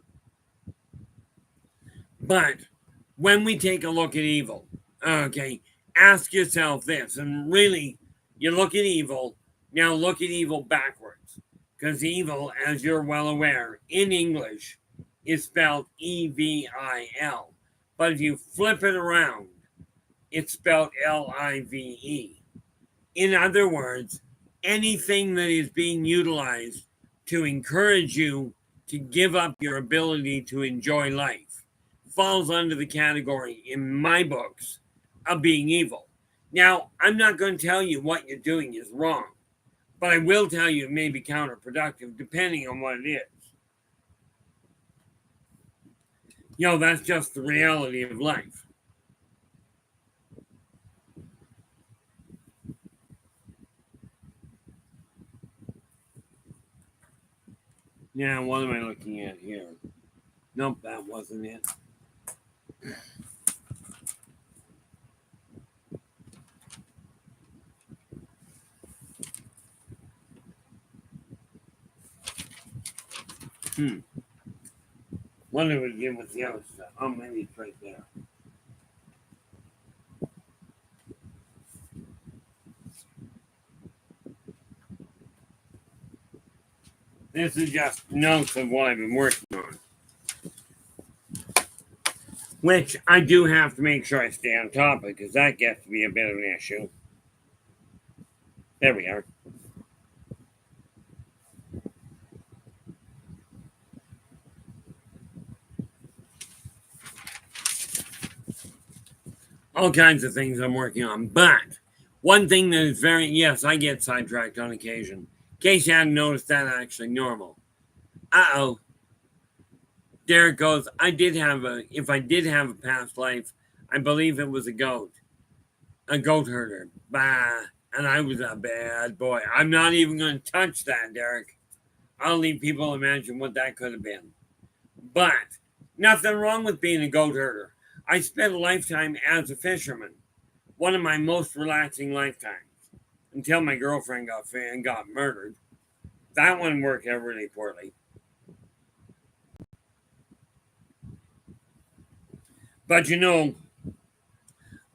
But when we take a look at evil, okay, ask yourself this, and really, you look at evil, now look at evil backwards. Because evil, as you're well aware, in English is spelled E-V-I-L. But if you flip it around, it's spelled L-I-V-E. In other words, anything that is being utilized to encourage you to give up your ability to enjoy life falls under the category, in my books, of being evil. Now, I'm not going to tell you what you're doing is wrong, but I will tell you it may be counterproductive depending on what it is. That's just the reality of life. Now, what am I looking at here? Nope, that wasn't it. What did we get with the other stuff? Oh, maybe it's right there. This is just notes of what I've been working on. Which I do have to make sure I stay on topic, because that gets to be a bit of an issue. There we are. All kinds of things I'm working on. But one thing that is yes, I get sidetracked on occasion. In case you hadn't noticed, that actually normal. Uh-oh. Derek goes, if I did have a past life, I believe it was a goat herder. Bah, and I was a bad boy. I'm not even going to touch that, Derek. I'll leave people imagine what that could have been. But nothing wrong with being a goat herder. I spent a lifetime as a fisherman. One of my most relaxing lifetimes. Until my girlfriend got murdered. That one worked out really poorly. But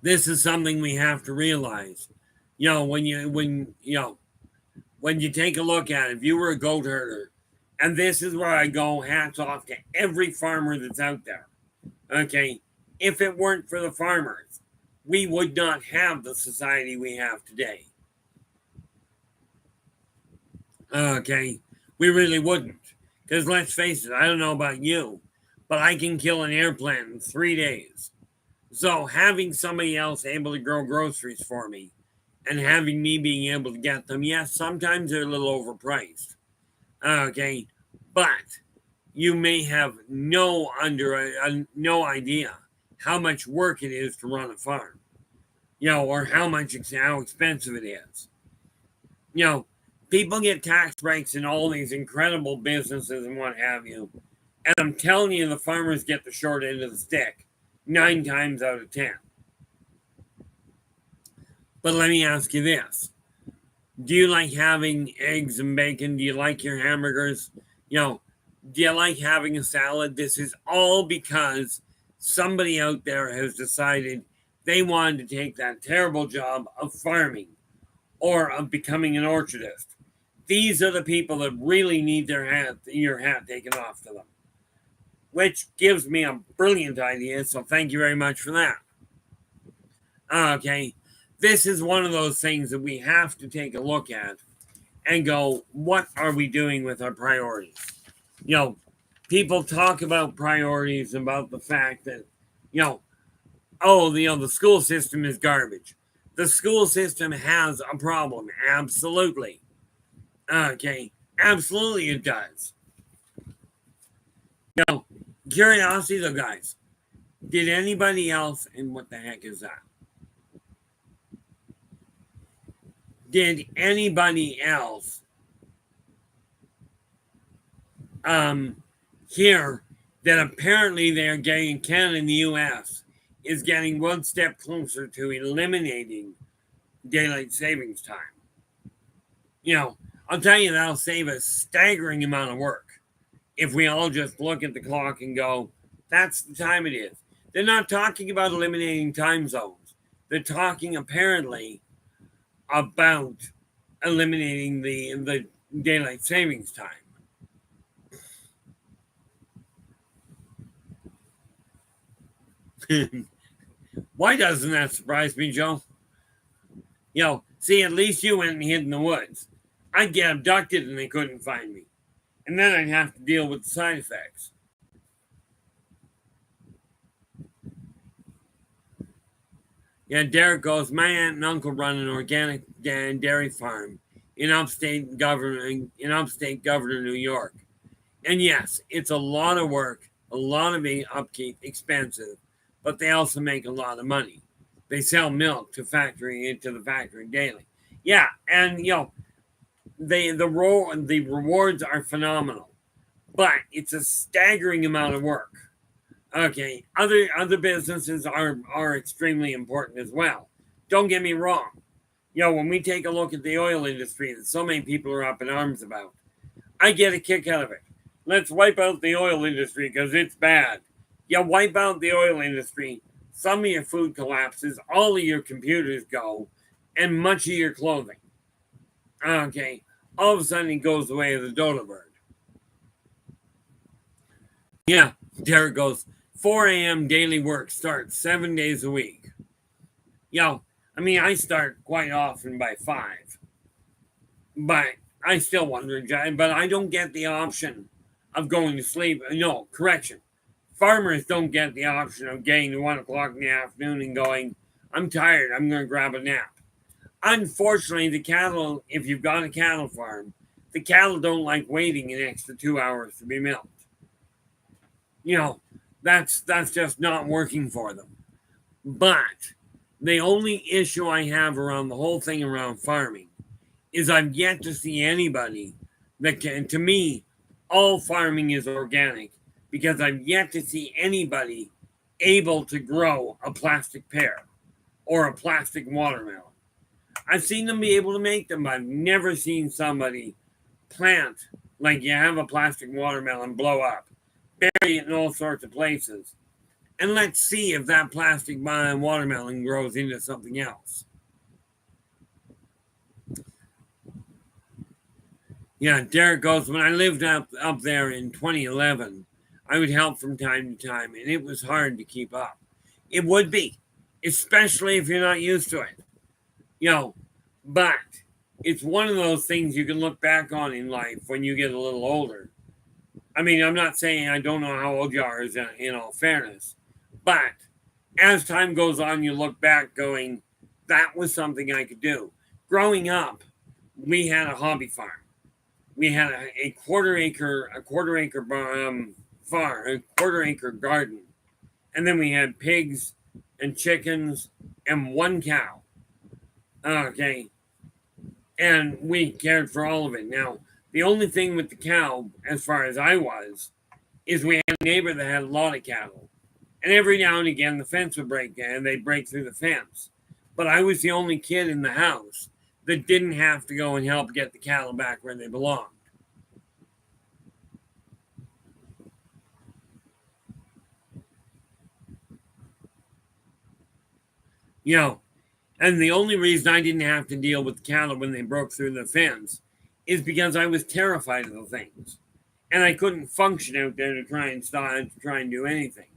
this is something we have to realize. When you take a look at it, if you were a goat herder, and this is where I go, hats off to every farmer that's out there. Okay, if it weren't for the farmers, we would not have the society we have today. Okay, we really wouldn't. Because let's face it, I don't know about you, but I can kill an airplane in 3 days. So having somebody else able to grow groceries for me and having me being able to get them, yes, sometimes they're a little overpriced. Okay, but you may have no idea how much work it is to run a farm, or how expensive it is. People get tax breaks in all these incredible businesses and what have you. And I'm telling you, the farmers get the short end of the stick 9 times out of 10. But let me ask you this. Do you like having eggs and bacon? Do you like your hamburgers? Do you like having a salad? This is all because somebody out there has decided they wanted to take that terrible job of farming or of becoming an orchardist. These are the people that really need your hat taken off to them. Which gives me a brilliant idea, so thank you very much for that. Okay, this is one of those things that we have to take a look at and go, what are we doing with our priorities? People talk about priorities, about the fact that, the school system is garbage. The school system has a problem, absolutely. Okay, absolutely it does. Curiosity though, guys. Did anybody else, and what the heck is that? Did anybody else hear that apparently they're getting, Canada and the US is getting one step closer to eliminating daylight savings time? I'll tell you, that'll save a staggering amount of work if we all just look at the clock and go, that's the time it is. They're not talking about eliminating time zones. They're talking apparently about eliminating the daylight savings time. Why doesn't that surprise me, Joe? See, at least you went and hid in the woods. I'd get abducted and they couldn't find me. And then I'd have to deal with the side effects. Yeah, Derek goes, my aunt and uncle run an organic dairy farm in upstate Governor, New York. And yes, it's a lot of work, a lot of upkeep, expensive, but they also make a lot of money. They sell milk to the factory daily. Yeah, and the rewards are phenomenal, but it's a staggering amount of work. Okay, other businesses are extremely important as well. Don't get me wrong. When we take a look at the oil industry that so many people are up in arms about, I get a kick out of it. Let's wipe out the oil industry because it's bad. Wipe out the oil industry. Some of your food collapses, all of your computers go, and much of your clothing. Okay, all of a sudden it goes the way of the dodo bird. Yeah, Derek goes, 4 a.m. daily work starts 7 days a week. I start quite often by 5. But I still wonder, but I don't get the option of going to sleep. No, correction. Farmers don't get the option of getting to 1 o'clock in the afternoon and going, I'm tired, I'm going to grab a nap. Unfortunately, the cattle, if you've got a cattle farm, the cattle don't like waiting an extra 2 hours to be milked. That's just not working for them. But the only issue I have around the whole thing around farming is I've yet to see anybody that can, to me, all farming is organic because I've yet to see anybody able to grow a plastic pear or a plastic watermelon. I've seen them be able to make them, but I've never seen somebody plant, like you have a plastic watermelon blow up, bury it in all sorts of places, and let's see if that plastic watermelon grows into something else. Yeah, Derek goes, when I lived up there in 2011, I would help from time to time, and it was hard to keep up. It would be, especially if you're not used to it. But it's one of those things you can look back on in life when you get a little older. I'm not saying I don't know how old you are, in all fairness, but as time goes on, you look back going, that was something I could do. Growing up, we had a hobby farm. We had a quarter acre farm, a quarter acre garden. And then we had pigs and chickens and 1 cow. Okay. And we cared for all of it. Now, the only thing with the cow, as far as I was, is we had a neighbor that had a lot of cattle. And every now and again, the fence would break and they'd break through the fence. But I was the only kid in the house that didn't have to go and help get the cattle back where they belonged. And the only reason I didn't have to deal with the cattle when they broke through the fence is because I was terrified of the things. And I couldn't function out there to try and do anything.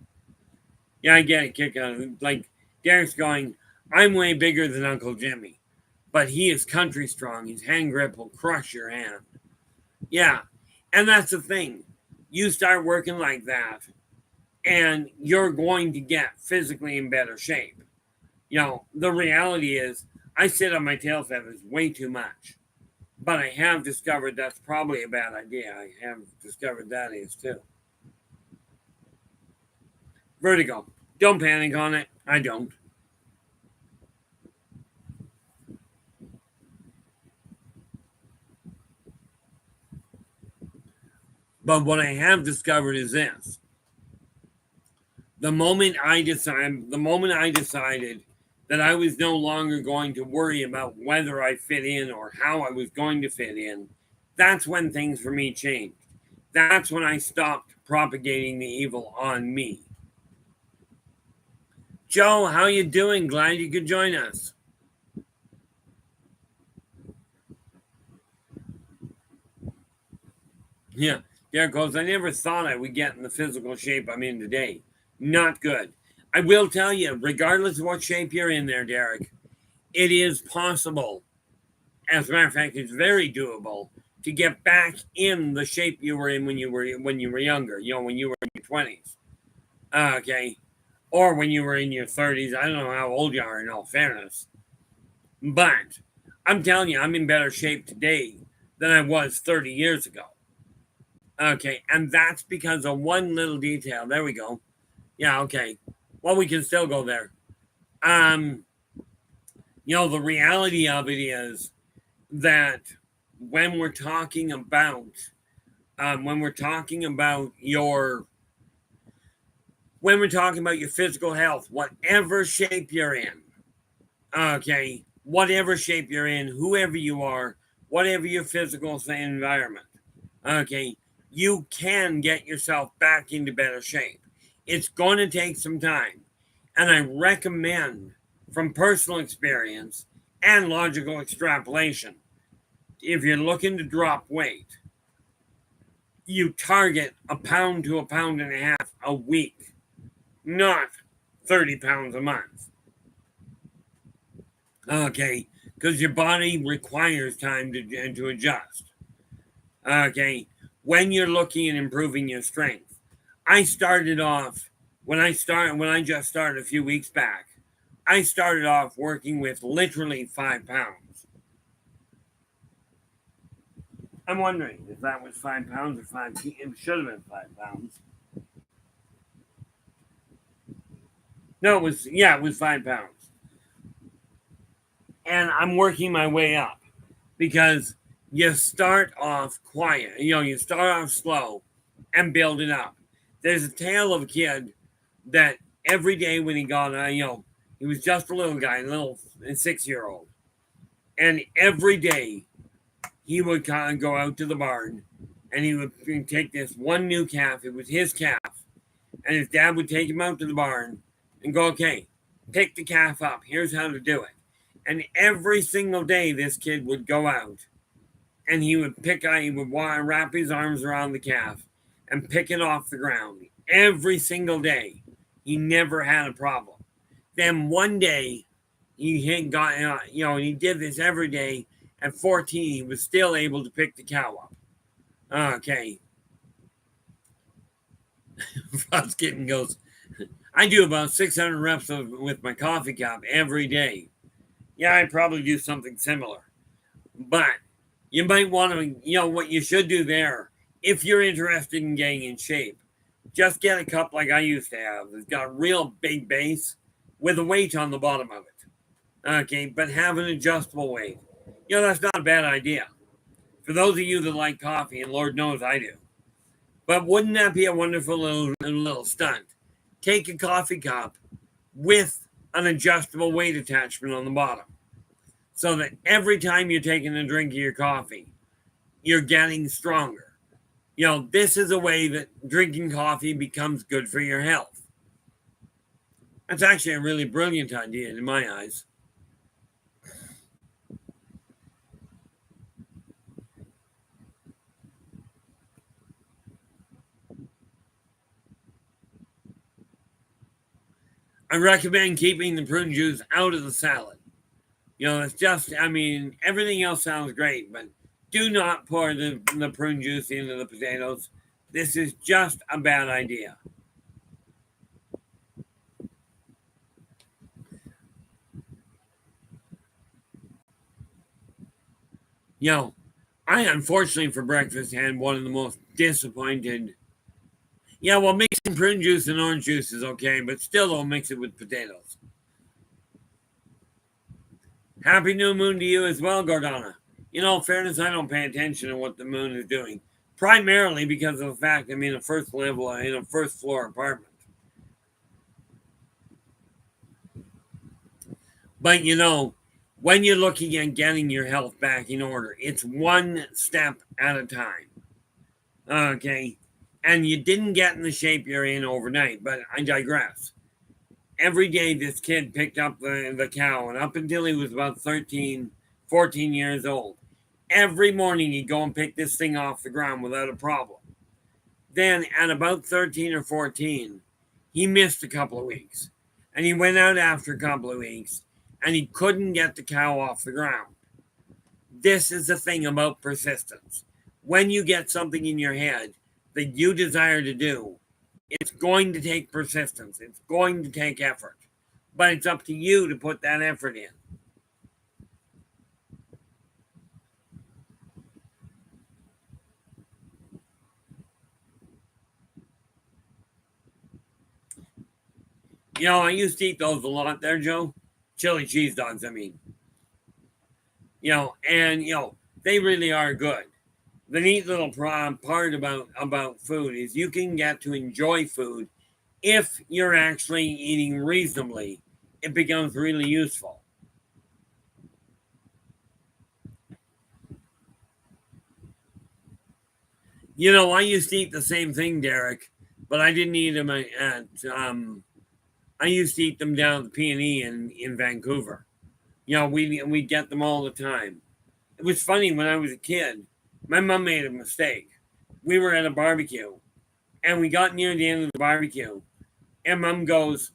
Yeah, I get a kick out of it. Like, Derek's going, I'm way bigger than Uncle Jimmy, but he is country strong. His hand grip will crush your hand. Yeah, and that's the thing. You start working like that, and you're going to get physically in better shape. The reality is, I sit on my tail feathers way too much. But I have discovered that's probably a bad idea. I have discovered that is too. Vertigo. Don't panic on it. I don't. But what I have discovered is this. The moment I decided that I was no longer going to worry about whether I fit in or how I was going to fit in, that's when things for me changed. That's when I stopped propagating the evil on me. Joe, how you doing? Glad you could join us. Yeah, Derek goes, I never thought I would get in the physical shape I'm in today. Not good. I will tell you, regardless of what shape you're in there, Derek, it is possible. As a matter of fact, it's very doable to get back in the shape you were in when you were younger. When you were in your 20s. Okay, or when you were in your 30s. I don't know how old you are, in all fairness, but I'm telling you, I'm in better shape today than I was 30 years ago. Okay, and that's because of one little detail. There we go. Yeah, okay. Well, we can still go there. Um, the reality of it is that when we're talking about your physical health, whatever shape you're in, okay, whatever shape you're in, whoever you are, whatever your physical environment, okay, you can get yourself back into better shape. It's going to take some time. And I recommend, from personal experience and logical extrapolation, if you're looking to drop weight, you target a pound to a pound and a half a week, not 30 pounds a month. Okay, because your body requires time to adjust. Okay, when you're looking at improving your strength, I started off when I just started a few weeks back. I started off working with literally 5 pounds. I'm wondering if that was 5 pounds or 5. It should have been 5 pounds. No, it was 5 pounds. And I'm working my way up because you start off quiet. You start off slow and build it up. There's a tale of a kid that every day when he got, he was just a little guy, a little 6-year-old. And every day he would kind of go out to the barn and he would take this one new calf. It was his calf. And his dad would take him out to the barn and go, okay, pick the calf up. Here's how to do it. And every single day, this kid would go out and he would wrap his arms around the calf and pick it off the ground every single day. He never had a problem. Then one day, he did this every day. At 14, he was still able to pick the cow up. Okay. Frost Kitten goes, I do about 600 reps with my coffee cup every day. Yeah, I probably do something similar. But you might want to, what you should do there, if you're interested in getting in shape, just get a cup like I used to have. It's got a real big base with a weight on the bottom of it. Okay, but have an adjustable weight. That's not a bad idea. For those of you that like coffee, and Lord knows I do. But wouldn't that be a wonderful little stunt? Take a coffee cup with an adjustable weight attachment on the bottom, so that every time you're taking a drink of your coffee, you're getting stronger. This is a way that drinking coffee becomes good for your health. That's actually a really brilliant idea in my eyes. I recommend keeping the prune juice out of the salad. It's just, everything else sounds great, but do not pour the prune juice into the potatoes. This is just a bad idea. I unfortunately for breakfast had one of the most disappointed. Yeah, well, mixing prune juice and orange juice is okay, but still don't mix it with potatoes. Happy new moon to you as well, Gordana. In fairness, I don't pay attention to what the moon is doing, primarily because of the fact I'm in a first floor apartment. But when you're looking at getting your health back in order, it's one step at a time. Okay. And you didn't get in the shape you're in overnight, but I digress. every day this kid picked up the cow, and up until he was about 13, 14 years old, every morning he'd go and pick this thing off the ground without a problem. Then at about 13 or 14, he missed a couple of weeks. And he went out after a couple of weeks and he couldn't get the cow off the ground. This is the thing about persistence. When you get something in your head that you desire to do, it's going to take persistence. It's going to take effort. But it's up to you to put that effort in. You know, I used to eat those a lot there, Joe. Chili cheese dogs, I mean. You know, and, you know, they really are good. The neat little part about food is you can get to enjoy food if you're actually eating reasonably. It becomes really useful. You know, I used to eat the same thing, Derek, but I didn't eat them at. I used to eat them down at the P&E in Vancouver. You know, we get them all the time. It was funny when I was a kid. My mom made a mistake. We were at a barbecue, and we got near the end of the barbecue, and Mom goes,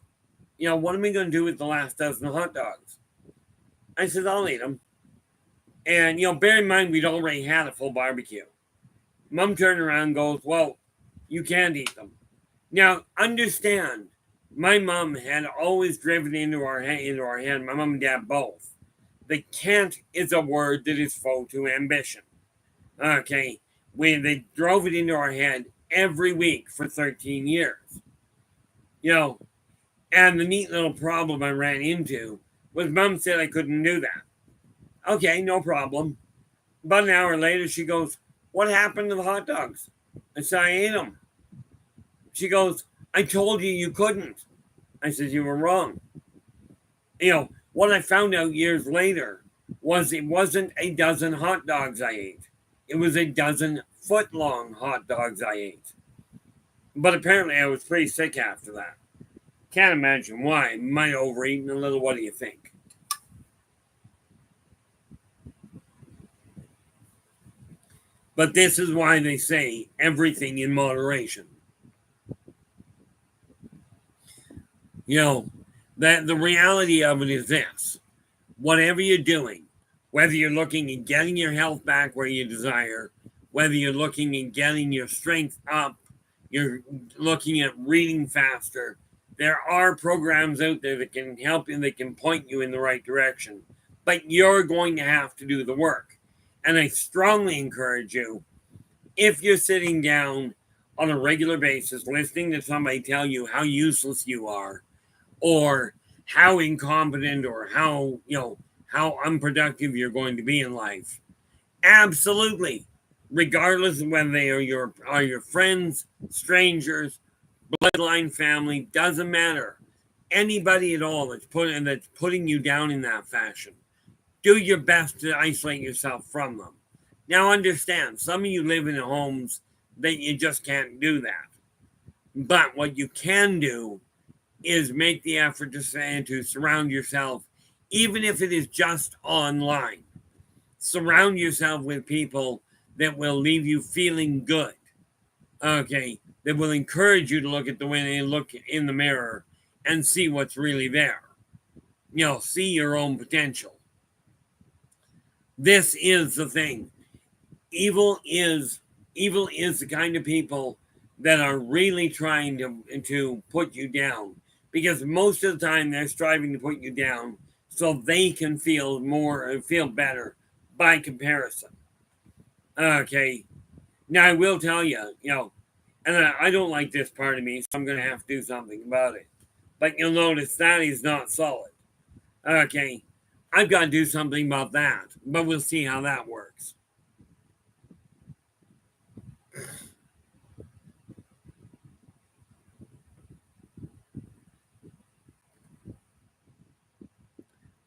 "You know, what am I going to do with the last dozen hot dogs?" I said, "I'll eat them." And you know, bear in mind we'd already had a full barbecue. Mom turned around and goes, "Well, you can't eat them." Now, understand, my mom had always driven into our head, my mom and dad both. The can't is a word that is foe to ambition. Okay, they drove it into our head every week for 13 years. You know, and the neat little problem I ran into was Mom said I couldn't do that. Okay, no problem. About an hour later, she goes, "What happened to the hot dogs?" I said, "I ate them." She goes, "I told you you couldn't." I said, "You were wrong." You know, what I found out years later was it wasn't a dozen hot dogs I ate. It was a dozen foot-long hot dogs I ate. But apparently I was pretty sick after that. Can't imagine why. Might have overeaten a little. What do you think? But this is why they say everything in moderation. You know, that the reality of it is this. Whatever you're doing, whether you're looking at getting your health back where you desire, whether you're looking at getting your strength up, you're looking at reading faster, there are programs out there that can help you, that can point you in the right direction. But you're going to have to do the work. And I strongly encourage you, if you're sitting down on a regular basis, listening to somebody tell you how useless you are, or how incompetent, or how, you know, how unproductive you're going to be in life, absolutely, regardless of whether they are your friends, strangers, bloodline, family, doesn't matter. Anybody at all that's putting you down in that fashion, do your best to isolate yourself from them. Now, understand, some of you live in homes that you just can't do that. But what you can do is make the effort to surround yourself, even if it is just online. Surround yourself with people that will leave you feeling good. Okay, that will encourage you to look at the window and look in the mirror and see what's really there. You know, see your own potential. This is the thing. Evil is the kind of people that are really trying to put you down, because most of the time they're striving to put you down so they can feel better by comparison. Okay. Now I will tell you, you know, and I don't like this part of me, so I'm going to have to do something about it. But you'll notice that is not solid. Okay. I've got to do something about that, but we'll see how that works.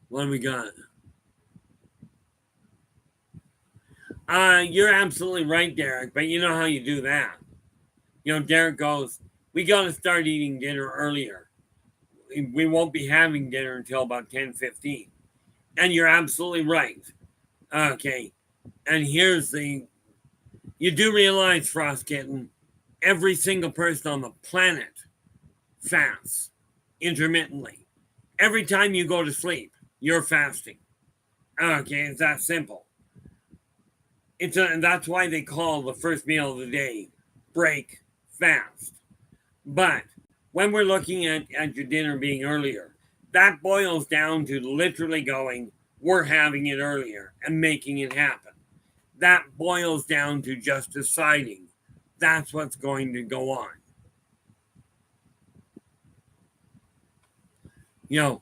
What do we got? You're absolutely right, Derek, but you know how you do that. You know, Derek goes, "We got to start eating dinner earlier." we won't be having dinner until about 10:15. And you're absolutely right. Okay. And here's the you do realize, Frost Kitten, every single person on the planet fasts intermittently. Every time you go to sleep, you're fasting. Okay, it's that simple. And that's why they call the first meal of the day break fast. But when we're looking at your dinner being earlier, that boils down to literally going, we're having it earlier and making it happen. That boils down to just deciding that's what's going to go on. You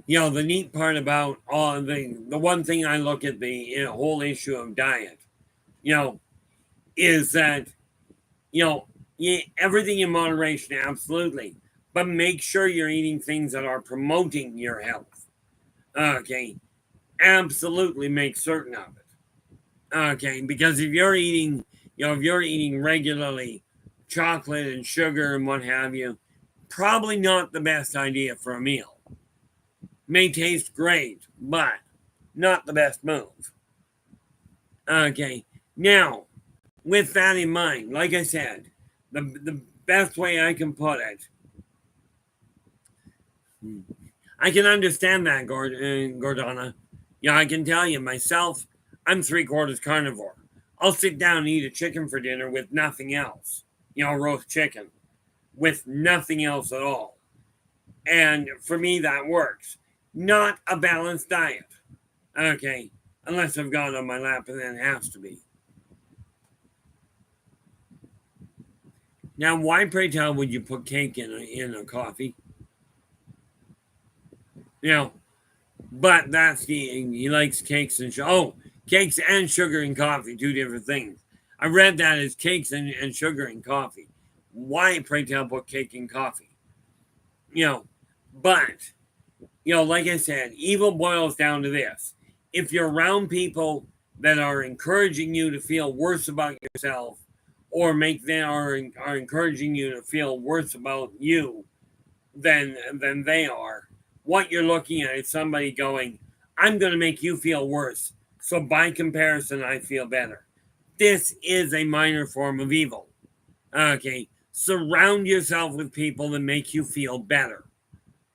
know, the neat part about all the one thing I look at the whole issue of diet, is that, everything in moderation, absolutely. But make sure you're eating things that are promoting your health. Okay. Absolutely make certain of it. Okay. Because if you're eating, regularly chocolate and sugar and what have you, probably not the best idea for a meal. May taste great, but not the best move. Okay. Now, with that in mind, like I said, the best way I can put it, I can understand that, Gordana. I can tell you myself, I'm 3/4 carnivore. I'll sit down and eat a chicken for dinner with nothing else. Roast chicken with nothing else at all. And for me, that works. Not a balanced diet. Okay. Unless I've got it on my lap, and then it has to be. Now, why, pray tell, would you put cake in a coffee? But that's he likes cakes and cakes and sugar and coffee, two different things. I read that as cakes and sugar and coffee. Why, pray tell, put cake in coffee? But, like I said, evil boils down to this. If you're around people that are encouraging you to feel worse about yourself, or are encouraging you to feel worse about you than they are, what you're looking at is somebody going, I'm going to make you feel worse, so by comparison, I feel better. This is a minor form of evil. Okay. Surround yourself with people that make you feel better.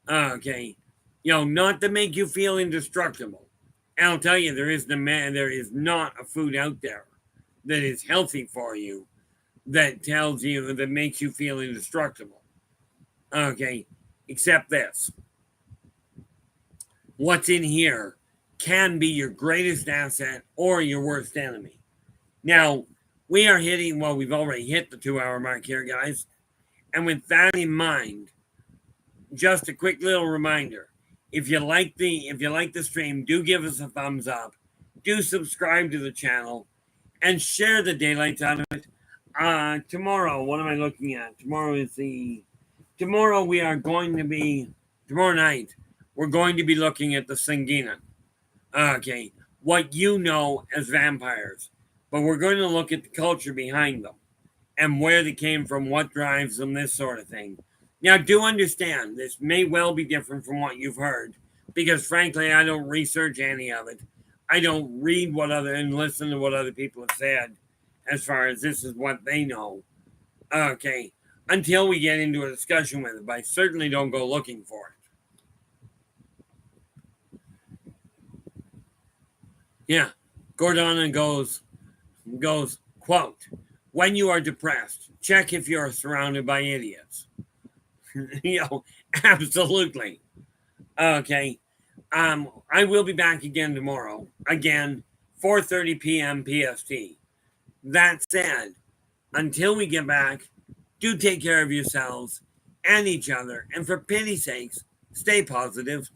Okay. Not to make you feel indestructible. And I'll tell you, there is not a food out there that is healthy for you that makes you feel indestructible. Okay. Except this. What's in here can be your greatest asset or your worst enemy. Now, we've already hit the 2-hour mark here, guys. And with that in mind, just a quick little reminder. If you like the stream, do give us a thumbs up. Do subscribe to the channel and share the daylights out of it. Tomorrow, what am I looking at? Tomorrow night, we're going to be looking at the Sangina. Okay. What you know as vampires. But we're going to look at the culture behind them and where they came from, what drives them, this sort of thing. Now, do understand, this may well be different from what you've heard, because frankly, I don't research any of it. I don't read and listen to what other people have said as far as this is what they know. Okay. Until we get into a discussion with it, but I certainly don't go looking for it. Yeah. Gordana goes, quote, when you are depressed, check if you're surrounded by idiots. Absolutely. Okay. I will be back again tomorrow. Again, 4:30 p.m. PST. That said, until we get back, do take care of yourselves and each other. And for pity's sakes, stay positive.